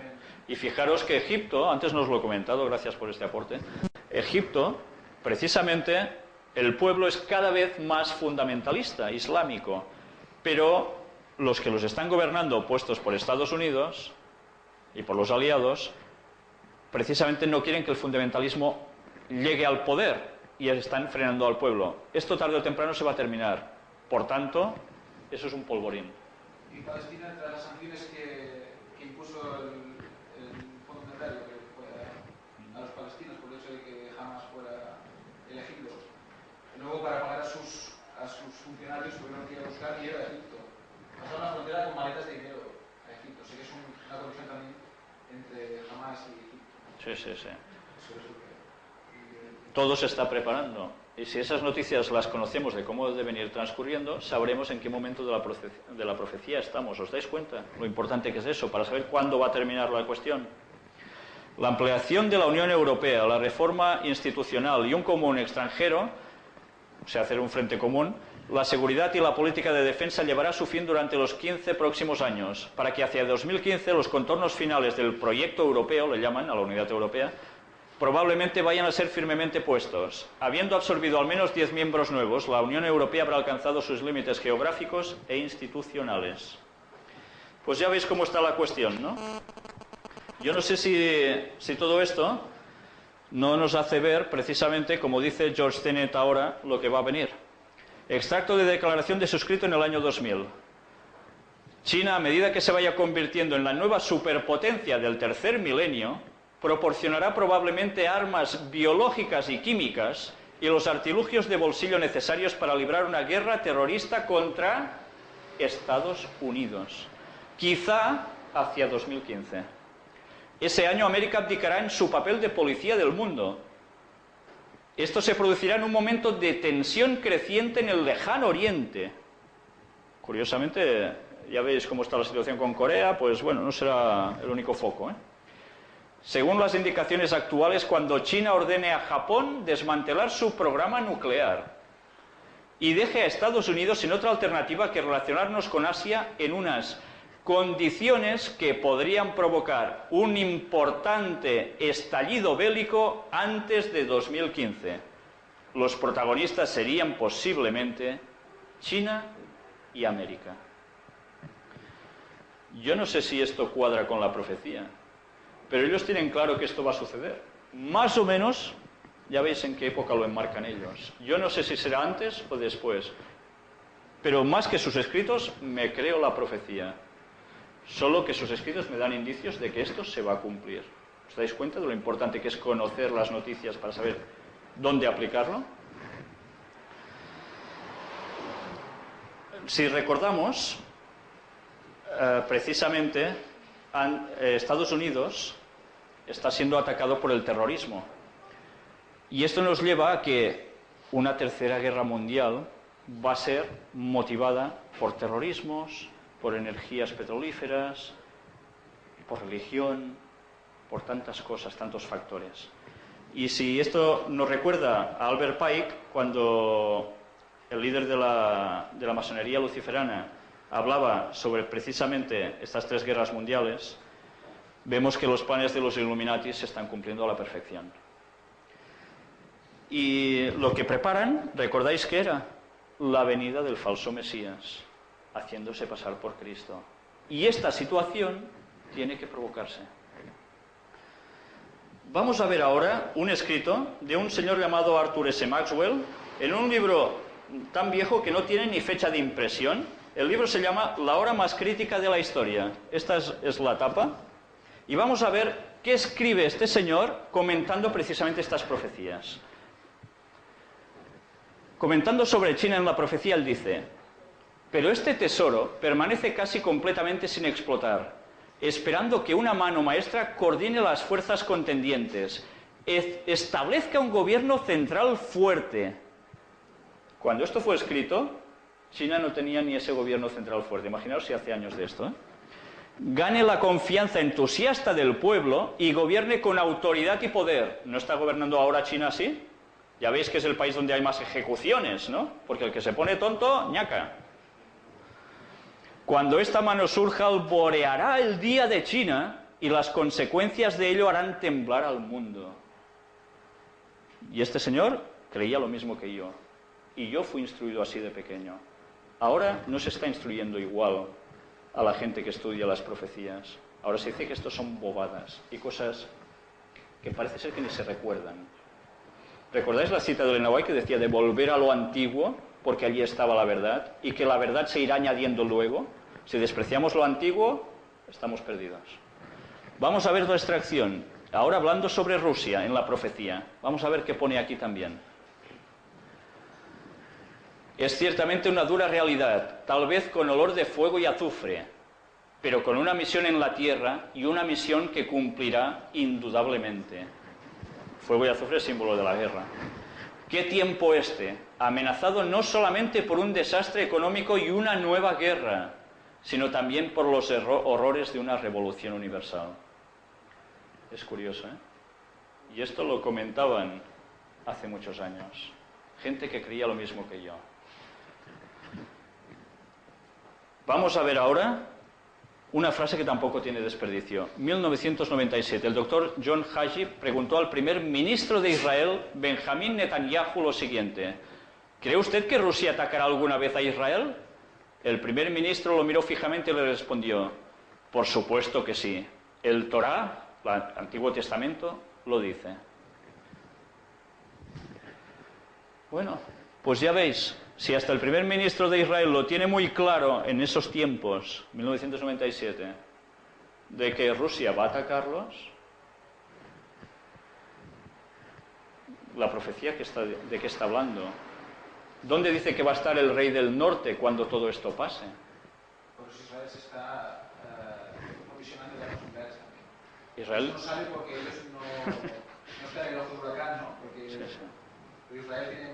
Y fijaros que Egipto, antes no os lo he comentado, gracias por este aporte, Egipto, precisamente, el pueblo es cada vez más fundamentalista, islámico, pero los que los están gobernando, puestos por Estados Unidos y por los aliados, precisamente no quieren que el fundamentalismo llegue al poder y están frenando al pueblo. Esto tarde o temprano se va a terminar. Por tanto, eso es un polvorín. Y Palestina, tras las sanciones que impuso el Fondo Monetario a los palestinos por el hecho de que Hamas fuera elegido, luego para pagar a sus funcionarios tuvieron que ir a buscar dinero de Egipto. Pasaron la frontera con maletas de dinero a Egipto. Así que es una conexión también entre Hamas y Egipto. Sí, sí, sí. Todo se está preparando. Y si esas noticias las conocemos de cómo deben ir transcurriendo, sabremos en qué momento de la profecía estamos. ¿Os dais cuenta? Lo importante que es eso, para saber cuándo va a terminar la cuestión. La ampliación de la Unión Europea, la reforma institucional y un común extranjero, o sea, hacer un frente común, la seguridad y la política de defensa llevará a su fin durante los 15 próximos años, para que hacia 2015 los contornos finales del proyecto europeo, le llaman a la unidad europea, probablemente vayan a ser firmemente puestos. Habiendo absorbido al menos 10 miembros nuevos, la Unión Europea habrá alcanzado sus límites geográficos e institucionales. Pues ya veis cómo está la cuestión, ¿no? Yo no sé si todo esto no nos hace ver, precisamente, como dice George Tenet ahora, lo que va a venir. Extracto de declaración de suscrito en el año 2000. China, a medida que se vaya convirtiendo en la nueva superpotencia del tercer milenio, proporcionará probablemente armas biológicas y químicas y los artilugios de bolsillo necesarios para librar una guerra terrorista contra Estados Unidos. Quizá hacia 2015. Ese año América abdicará en su papel de policía del mundo. Esto se producirá en un momento de tensión creciente en el lejano oriente. Curiosamente, ya veis cómo está la situación con Corea, pues bueno, no será el único foco, ¿eh? Según las indicaciones actuales, cuando China ordene a Japón desmantelar su programa nuclear y deje a Estados Unidos sin otra alternativa que relacionarnos con Asia en unas condiciones que podrían provocar un importante estallido bélico antes de 2015. Los protagonistas serían posiblemente China y América. Yo no sé si esto cuadra con la profecía, pero ellos tienen claro que esto va a suceder. Más o menos, ya veis en qué época lo enmarcan ellos. Yo no sé si será antes o después, pero más que sus escritos, me creo la profecía. Solo que sus escritos me dan indicios de que esto se va a cumplir. ¿Os dais cuenta de lo importante que es conocer las noticias para saber dónde aplicarlo? Si recordamos, precisamente Estados Unidos está siendo atacado por el terrorismo. Y esto nos lleva a que una tercera guerra mundial va a ser motivada por terrorismos, por energías petrolíferas, por religión, por tantas cosas, tantos factores. Y si esto nos recuerda a Albert Pike, cuando el líder de la masonería luciferana hablaba sobre precisamente estas tres guerras mundiales, vemos que los planes de los Illuminati se están cumpliendo a la perfección. Y lo que preparan, ¿recordáis qué era? La venida del falso Mesías, haciéndose pasar por Cristo. Y esta situación tiene que provocarse. Vamos a ver ahora un escrito de un señor llamado Arthur S. Maxwell, en un libro tan viejo que no tiene ni fecha de impresión. El libro se llama La hora más crítica de la historia. Esta es la tapa. Y vamos a ver qué escribe este señor comentando precisamente estas profecías. Comentando sobre China en la profecía, él dice: pero este tesoro permanece casi completamente sin explotar, esperando que una mano maestra coordine las fuerzas contendientes establezca un gobierno central fuerte. Cuando esto fue escrito, China no tenía ni ese gobierno central fuerte. Imaginaos si hace años de esto, ¿eh? Gane la confianza entusiasta del pueblo y gobierne con autoridad y poder. ¿No está gobernando ahora China así? Ya veis que es el país donde hay más ejecuciones, ¿no? Porque el que se pone tonto, ñaca. Cuando esta mano surja, alboreará el día de China y las consecuencias de ello harán temblar al mundo. Y este señor creía lo mismo que yo. Y yo fui instruido así de pequeño. Ahora no se está instruyendo igual a la gente que estudia las profecías. Ahora se dice que esto son bobadas y cosas que parece ser que ni se recuerdan. ¿Recordáis la cita de Elena White que decía de volver a lo antiguo porque allí estaba la verdad y que la verdad se irá añadiendo luego? Si despreciamos lo antiguo, estamos perdidos. Vamos a ver nuestra acción. Ahora hablando sobre Rusia en la profecía. Vamos a ver qué pone aquí también. Es ciertamente una dura realidad, tal vez con olor de fuego y azufre, pero con una misión en la tierra y una misión que cumplirá indudablemente. Fuego y azufre es símbolo de la guerra. ¿Qué tiempo este? Amenazado no solamente por un desastre económico y una nueva guerra, sino también por los horrores de una revolución universal. Es curioso, ¿eh? Y esto lo comentaban hace muchos años. Gente que creía lo mismo que yo. Vamos a ver ahora una frase que tampoco tiene desperdicio. 1997, el doctor John Hagee preguntó al primer ministro de Israel, Benjamín Netanyahu, lo siguiente: ¿cree usted que Rusia atacará alguna vez a Israel? El primer ministro lo miró fijamente y le respondió: por supuesto que sí. El Torá, el Antiguo Testamento, lo dice. Bueno, pues ya veis, si hasta el primer ministro de Israel lo tiene muy claro en esos tiempos, 1997, de que Rusia va a atacarlos, la profecía ¿de qué está hablando? ¿Dónde dice que va a estar el rey del norte cuando todo esto pase? Por eso Israel se está provisionando de las posibilidades también. Israel Eso no sale porque ellos no están en el ojo del huracán, ¿no? Porque sí, sí. Pero Israel tiene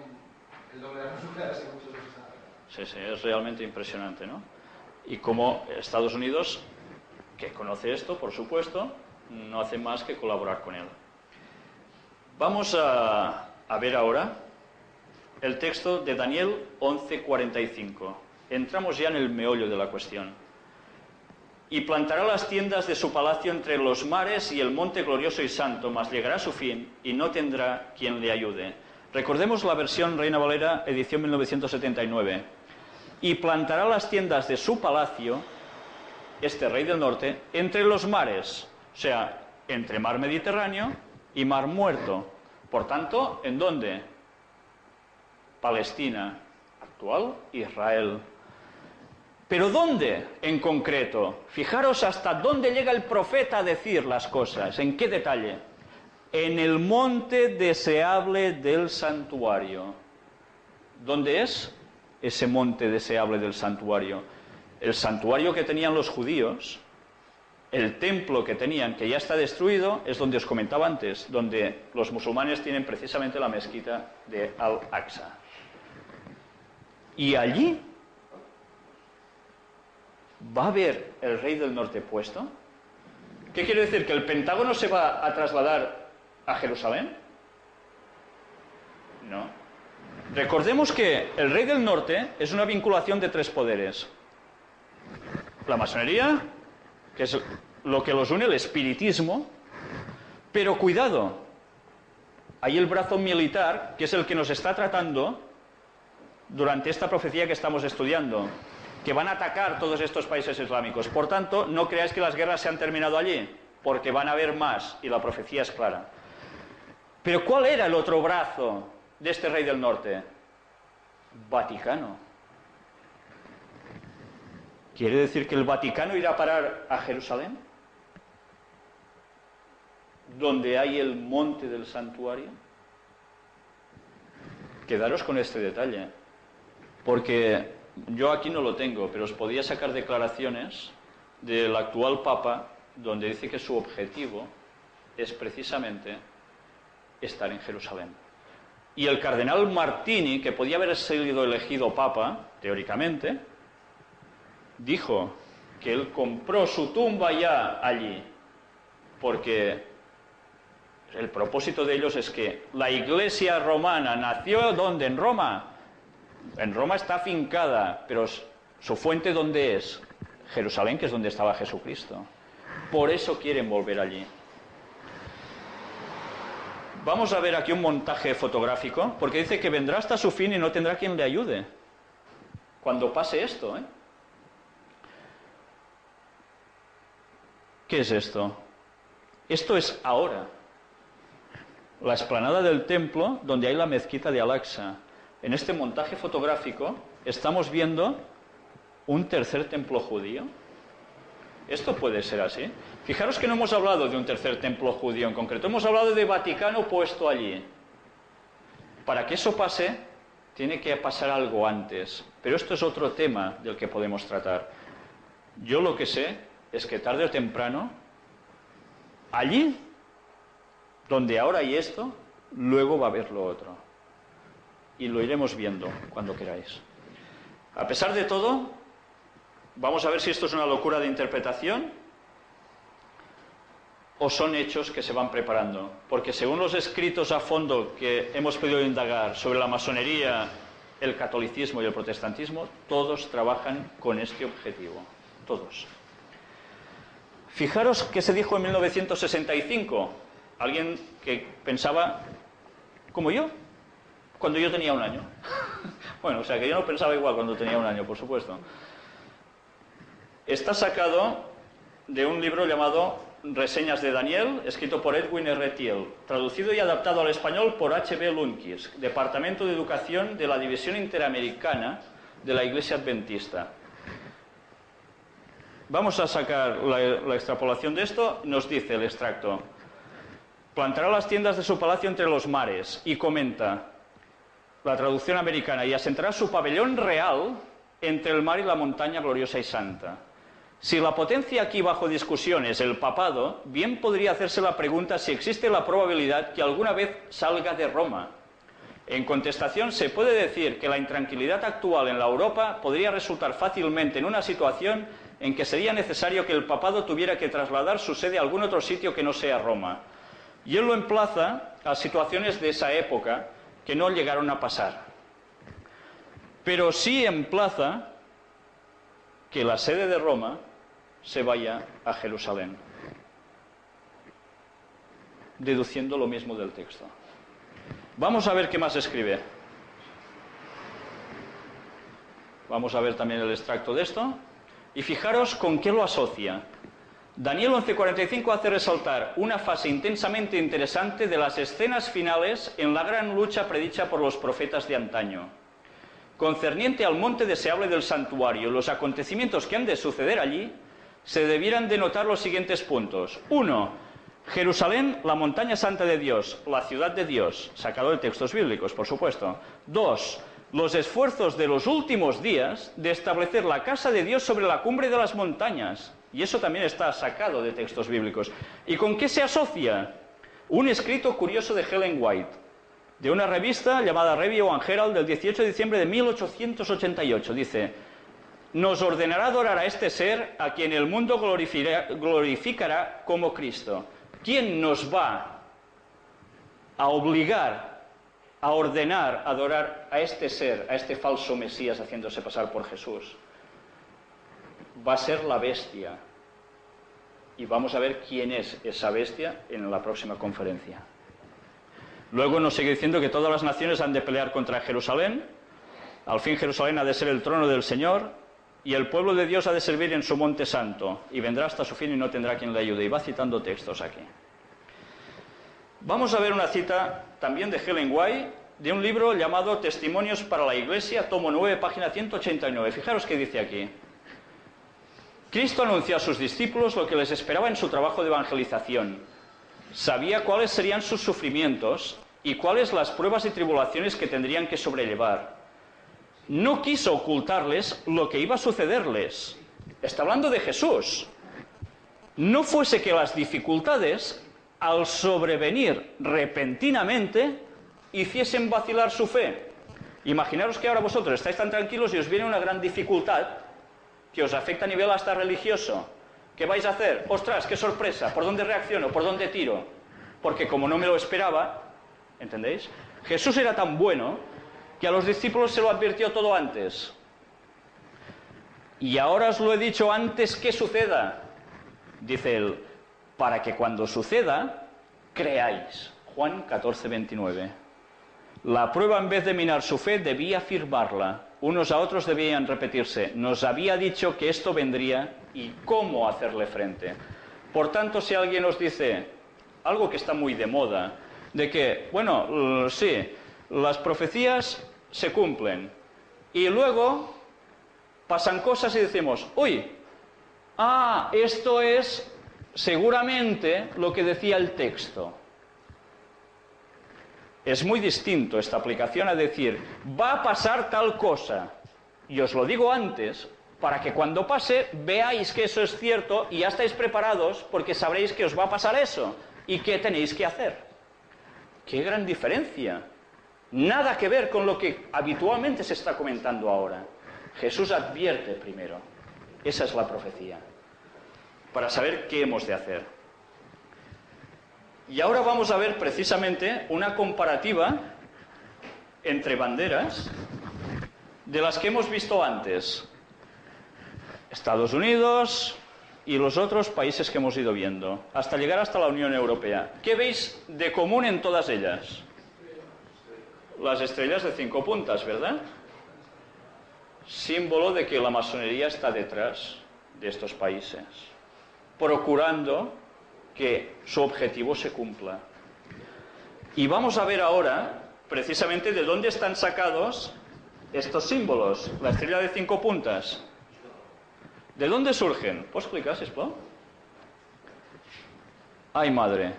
el doble de las nucleares que muchos otros están. Sí, sí, es realmente impresionante, ¿no? Y como Estados Unidos, que conoce esto, por supuesto, no hace más que colaborar con él. Vamos a ver ahora el texto de Daniel 11:45. Entramos ya en el meollo de la cuestión. Y plantará las tiendas de su palacio entre los mares y el monte glorioso y santo, mas llegará a su fin y no tendrá quien le ayude. Recordemos la versión Reina Valera, edición 1979. Y plantará las tiendas de su palacio, este rey del norte, entre los mares, o sea, entre mar Mediterráneo y mar Muerto. Por tanto, ¿en dónde? Palestina, actual Israel. ¿Pero dónde en concreto? Fijaros hasta dónde llega el profeta a decir las cosas, en qué detalle. En el monte deseable del santuario. ¿Dónde es ese monte deseable del santuario? El santuario que tenían los judíos, el templo que tenían, que ya está destruido, es donde os comentaba antes, donde los musulmanes tienen precisamente la mezquita de Al-Aqsa. Y allí va a haber el rey del norte puesto. ¿Qué quiere decir? ¿Que el Pentágono se va a trasladar a Jerusalén? No. Recordemos que el rey del norte es una vinculación de tres poderes. La masonería, que es lo que los une, el espiritismo, pero cuidado, hay el brazo militar, que es el que nos está tratando durante esta profecía que estamos estudiando, que van a atacar todos estos países islámicos. Por tanto, no creáis que las guerras se han terminado allí, porque van a haber más, y la profecía es clara. Pero ¿cuál era el otro brazo de este rey del norte? Vaticano. ¿Quiere decir que el Vaticano irá a parar a Jerusalén? ¿Donde hay el monte del santuario? Quedaros con este detalle, porque yo aquí no lo tengo, pero os podía sacar declaraciones del actual Papa, donde dice que su objetivo es precisamente estar en Jerusalén. Y el cardenal Martini, que podía haber sido elegido papa, teóricamente, dijo que él compró su tumba ya allí, porque el propósito de ellos es que la Iglesia romana nació ¿dónde? En Roma. En Roma está afincada, pero su fuente ¿dónde es? Jerusalén, que es donde estaba Jesucristo. Por eso quieren volver allí. Vamos a ver aquí un montaje fotográfico, porque dice que vendrá hasta su fin y no tendrá quien le ayude. Cuando pase esto, ¿Qué es esto? Esto es ahora. La explanada del templo, donde hay la mezquita de Al-Aqsa. En este montaje fotográfico estamos viendo un tercer templo judío. ¿Esto puede ser así? Fijaros que no hemos hablado de un tercer templo judío en concreto, hemos hablado de Vaticano puesto allí. Para que eso pase, tiene que pasar algo antes. Pero esto es otro tema del que podemos tratar. Yo lo que sé es que tarde o temprano, allí, donde ahora hay esto, luego va a haber lo otro. Y lo iremos viendo cuando queráis. A pesar de todo, vamos a ver si esto es una locura de interpretación o son hechos que se van preparando. Porque según los escritos a fondo que hemos podido indagar sobre la masonería, el catolicismo y el protestantismo, todos trabajan con este objetivo. Todos. Fijaros qué se dijo en 1965. Alguien que pensaba como yo, cuando yo tenía 1 año. Bueno, o sea que yo no pensaba igual cuando tenía 1 año, por supuesto. Está sacado de un libro llamado Reseñas de Daniel, escrito por Edwin R. Thiel, traducido y adaptado al español por H.B. Lunkis, Departamento de Educación de la División Interamericana de la Iglesia Adventista. Vamos a sacar la extrapolación de esto. Nos dice el extracto: plantará las tiendas de su palacio entre los mares, y comenta la traducción americana, y asentará su pabellón real entre el mar y la montaña gloriosa y santa. Si la potencia aquí bajo discusión es el papado, bien podría hacerse la pregunta si existe la probabilidad que alguna vez salga de Roma. En contestación, se puede decir que la intranquilidad actual en la Europa podría resultar fácilmente en una situación en que sería necesario que el papado tuviera que trasladar su sede a algún otro sitio que no sea Roma. Y él lo emplaza a situaciones de esa época que no llegaron a pasar. Pero sí emplaza que la sede de Roma se vaya a Jerusalén, deduciendo lo mismo del texto. Vamos a ver qué más escribe. Vamos a ver también el extracto de esto. Y fijaros con qué lo asocia. Daniel 11:45 hace resaltar una fase intensamente interesante de las escenas finales en la gran lucha predicha por los profetas de antaño. Concerniente al monte deseable del santuario, los acontecimientos que han de suceder allí, se debieran de notar los siguientes puntos. 1. Jerusalén, la montaña santa de Dios, la ciudad de Dios, sacado de textos bíblicos, por supuesto. 2. Los esfuerzos de los últimos días de establecer la casa de Dios sobre la cumbre de las montañas. Y eso también está sacado de textos bíblicos. ¿Y con qué se asocia? Un escrito curioso de Ellen White, de una revista llamada Review and Herald del 18 de diciembre de 1888. Dice: nos ordenará adorar a este ser a quien el mundo glorificará como Cristo. ¿Quién nos va a obligar, a ordenar adorar a este ser, a este falso Mesías haciéndose pasar por Jesús? Va a ser la bestia. Y vamos a ver quién es esa bestia en la próxima conferencia. Luego nos sigue diciendo que todas las naciones han de pelear contra Jerusalén. Al fin Jerusalén ha de ser el trono del Señor, y el pueblo de Dios ha de servir en su monte santo, y vendrá hasta su fin y no tendrá quien le ayude. Y va citando textos aquí. Vamos a ver una cita también de Ellen White, de un libro llamado Testimonios para la Iglesia, tomo 9, página 189. Fijaros qué dice aquí. Cristo anunció a sus discípulos lo que les esperaba en su trabajo de evangelización. Sabía cuáles serían sus sufrimientos y cuáles las pruebas y tribulaciones que tendrían que sobrellevar. No quiso ocultarles lo que iba a sucederles. Está hablando de Jesús. No fuese que las dificultades al sobrevenir repentinamente, hiciesen vacilar su fe. Imaginaros que ahora vosotros estáis tan tranquilos y os viene una gran dificultad que os afecta a nivel hasta religioso. ¿Qué vais a hacer? ¡Ostras, qué sorpresa! ¿Por dónde reacciono? ¿Por dónde tiro? Porque como no me lo esperaba, ¿entendéis? Jesús era tan bueno que a los discípulos se lo advirtió todo antes. Y ahora os lo he dicho antes que suceda, dice él, para que cuando suceda, creáis. Juan 14, 29. La prueba, en vez de minar su fe, debía afirmarla. Unos a otros debían repetirse. Nos había dicho que esto vendría y cómo hacerle frente. Por tanto, si alguien os dice algo que está muy de moda, de que, bueno, sí, las profecías se cumplen y luego pasan cosas y decimos, uy, esto es seguramente lo que decía el texto. Es muy distinto esta aplicación a decir, va a pasar tal cosa. Y os lo digo antes, para que cuando pase veáis que eso es cierto y ya estáis preparados porque sabréis que os va a pasar eso. ¿Y qué tenéis que hacer? ¡Qué gran diferencia! Nada que ver con lo que habitualmente se está comentando ahora. Jesús advierte primero. Esa es la profecía. Para saber qué hemos de hacer. Y ahora vamos a ver precisamente una comparativa entre banderas de las que hemos visto antes. Estados Unidos y los otros países que hemos ido viendo, hasta llegar hasta la Unión Europea. ¿Qué veis de común en todas ellas? Las estrellas de 5 puntas, ¿verdad? Símbolo de que la masonería está detrás de estos países, procurando que su objetivo se cumpla. Y vamos a ver ahora, precisamente, de dónde están sacados estos símbolos, la estrella de 5 puntas. ¿De dónde surgen? ¿Puedo explicar, sisplau? ¡Ay, madre!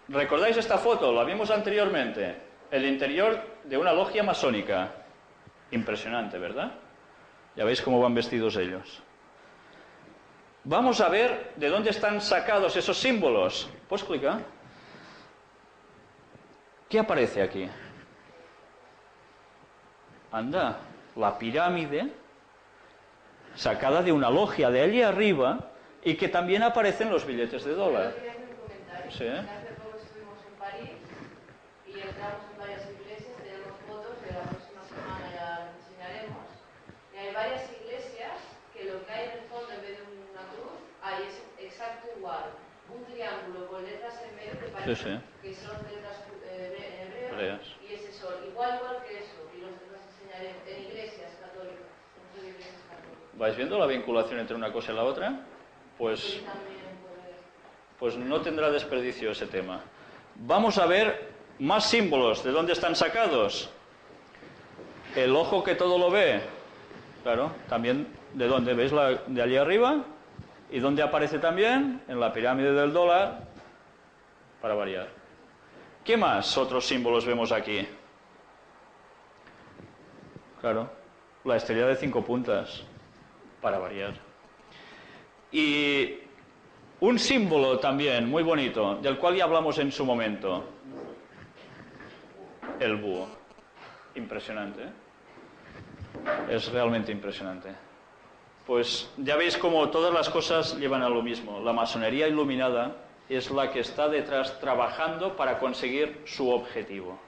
¿Recordáis esta foto? La vimos anteriormente. El interior de una logia masónica. Impresionante, ¿verdad? Ya veis cómo van vestidos ellos. Vamos a ver de dónde están sacados esos símbolos. ¿Puedo explicar? ¿Qué aparece aquí? Anda, la pirámide sacada de una logia de allí arriba y que también aparece en los billetes de dólar. Sí. Hace poco estuvimos en París y entramos en varias iglesias, tenemos fotos que la próxima semana ya las enseñaremos. Y hay varias iglesias que lo que hay en el fondo, en vez de una cruz, ahí es exacto igual. Un triángulo con letras en medio que parece que son letras hebreas y ese sol. Igual que eso. Y los enseñaremos en iglesias católicas. ¿Vais viendo la vinculación entre una cosa y la otra? Pues no tendrá desperdicio ese tema. Vamos a ver más símbolos. ¿De dónde están sacados? El ojo que todo lo ve. Claro, también ¿de dónde? ¿Veis de allí arriba? ¿Y dónde aparece también? En la pirámide del dólar, para variar. ¿Qué más otros símbolos vemos aquí? Claro, la estrella de 5 puntas, para variar. Y un símbolo también muy bonito, del cual ya hablamos en su momento. El búho. Impresionante, ¿eh? Es realmente impresionante. Pues ya veis cómo todas las cosas llevan a lo mismo. La masonería iluminada es la que está detrás trabajando para conseguir su objetivo.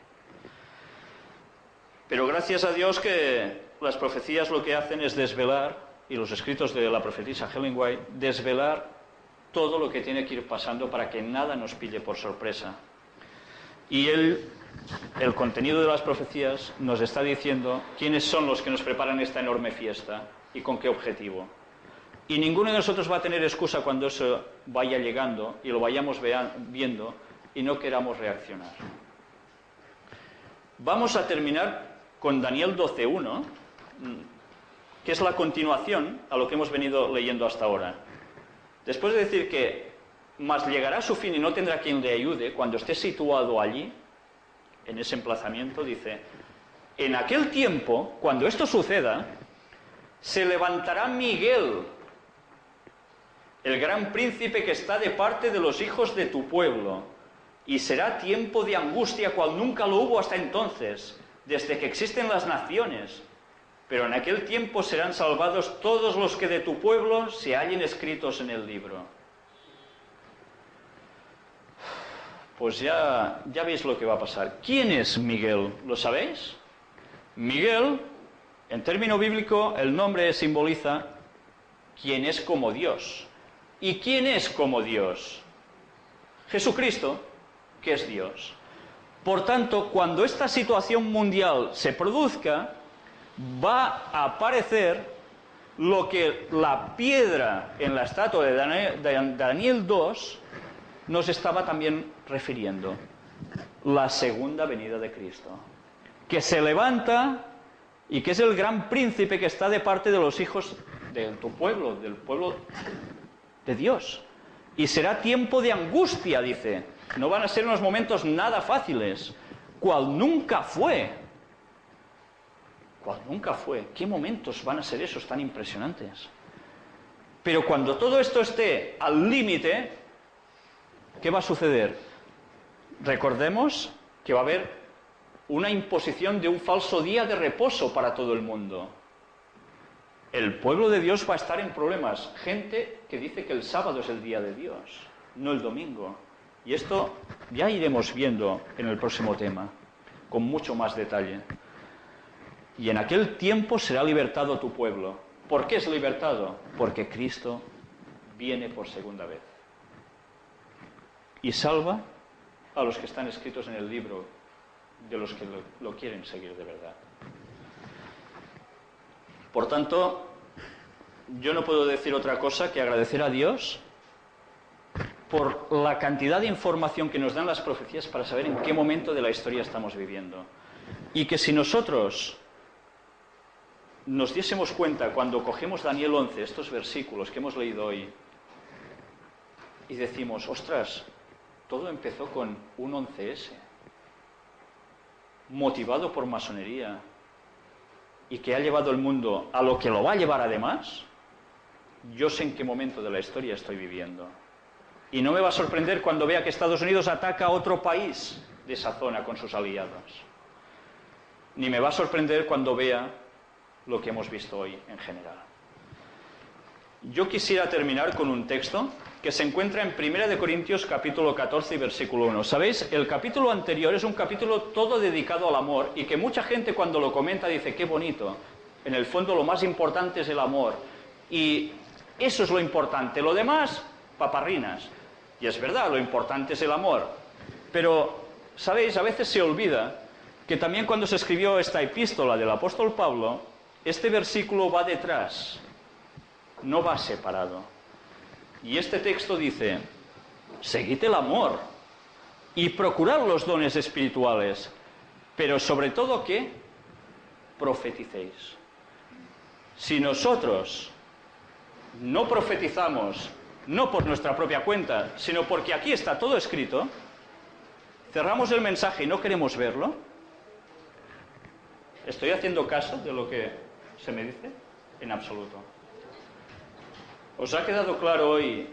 Pero gracias a Dios que las profecías lo que hacen es desvelar, y los escritos de la profetisa Ellen White, desvelar todo lo que tiene que ir pasando para que nada nos pille por sorpresa. Y el contenido de las profecías nos está diciendo quiénes son los que nos preparan esta enorme fiesta y con qué objetivo. Y ninguno de nosotros va a tener excusa cuando eso vaya llegando y lo vayamos viendo y no queramos reaccionar. Vamos a terminar con Daniel 12:1, que es la continuación a lo que hemos venido leyendo hasta ahora. Después de decir que mas llegará a su fin y no tendrá quien le ayude, cuando esté situado allí, en ese emplazamiento, dice, en aquel tiempo, cuando esto suceda, se levantará Miguel, el gran príncipe que está de parte de los hijos de tu pueblo. Y será tiempo de angustia cual nunca lo hubo hasta entonces, desde que existen las naciones. Pero en aquel tiempo serán salvados todos los que de tu pueblo se hallen escritos en el libro. Pues ya veis lo que va a pasar. ¿Quién es Miguel? ¿Lo sabéis? Miguel, en término bíblico, el nombre simboliza quien es como Dios. ¿Y quién es como Dios? Jesucristo, que es Dios. Por tanto, cuando esta situación mundial se produzca, va a aparecer lo que la piedra en la estatua de Daniel 2 nos estaba también refiriendo. La segunda venida de Cristo, que se levanta y que es el gran príncipe que está de parte de los hijos de tu pueblo, del pueblo de Dios. Y será tiempo de angustia, dice. No van a ser unos momentos nada fáciles, cual nunca fue. Cual nunca fue. ¿Qué momentos van a ser esos tan impresionantes? Pero cuando todo esto esté al límite, ¿qué va a suceder? Recordemos que va a haber una imposición de un falso día de reposo para todo el mundo. El pueblo de Dios va a estar en problemas. Gente que dice que el sábado es el día de Dios, no el domingo. Y esto ya iremos viendo en el próximo tema, con mucho más detalle. Y en aquel tiempo será libertado tu pueblo. ¿Por qué es libertado? Porque Cristo viene por segunda vez. Y salva a los que están escritos en el libro, de los que lo quieren seguir de verdad. Por tanto, yo no puedo decir otra cosa que agradecer a Dios por la cantidad de información que nos dan las profecías para saber en qué momento de la historia estamos viviendo. Y que si nosotros nos diésemos cuenta cuando cogemos Daniel 11, estos versículos que hemos leído hoy, y decimos, ostras, todo empezó con un 11S, motivado por masonería, y que ha llevado el mundo a lo que lo va a llevar además, yo sé en qué momento de la historia estoy viviendo. Y no me va a sorprender cuando vea que Estados Unidos ataca a otro país de esa zona con sus aliados. Ni me va a sorprender cuando vea lo que hemos visto hoy en general. Yo quisiera terminar con un texto que se encuentra en 1 Corintios capítulo 14 y versículo 1. ¿Sabéis? El capítulo anterior es un capítulo todo dedicado al amor y que mucha gente cuando lo comenta dice, qué bonito. En el fondo lo más importante es el amor. Y eso es lo importante. Lo demás, paparrinas. Y es verdad, lo importante es el amor. Pero, ¿sabéis? A veces se olvida que también cuando se escribió esta epístola del apóstol Pablo, este versículo va detrás, no va separado. Y este texto dice, seguid el amor y procurad los dones espirituales, pero sobre todo que profeticéis. Si nosotros no profetizamos, no por nuestra propia cuenta, sino porque aquí está todo escrito, cerramos el mensaje y no queremos verlo, ¿estoy haciendo caso de lo que se me dice? En absoluto. ¿Os ha quedado claro hoy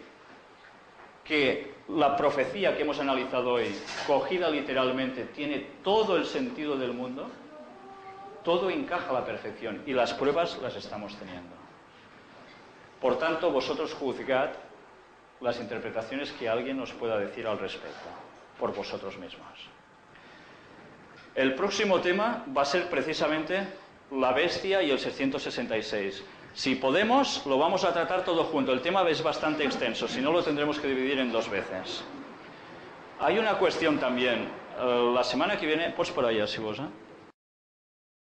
que la profecía que hemos analizado hoy, cogida literalmente, tiene todo el sentido del mundo? Todo encaja a la perfección y las pruebas las estamos teniendo. Por tanto, vosotros juzgad las interpretaciones que alguien os pueda decir al respecto, por vosotros mismos. El próximo tema va a ser precisamente la bestia y el 666. Si podemos, lo vamos a tratar todo junto. El tema es bastante extenso, si no lo tendremos que dividir en 2 veces. Hay una cuestión también. La semana que viene, pues por allá, si vos,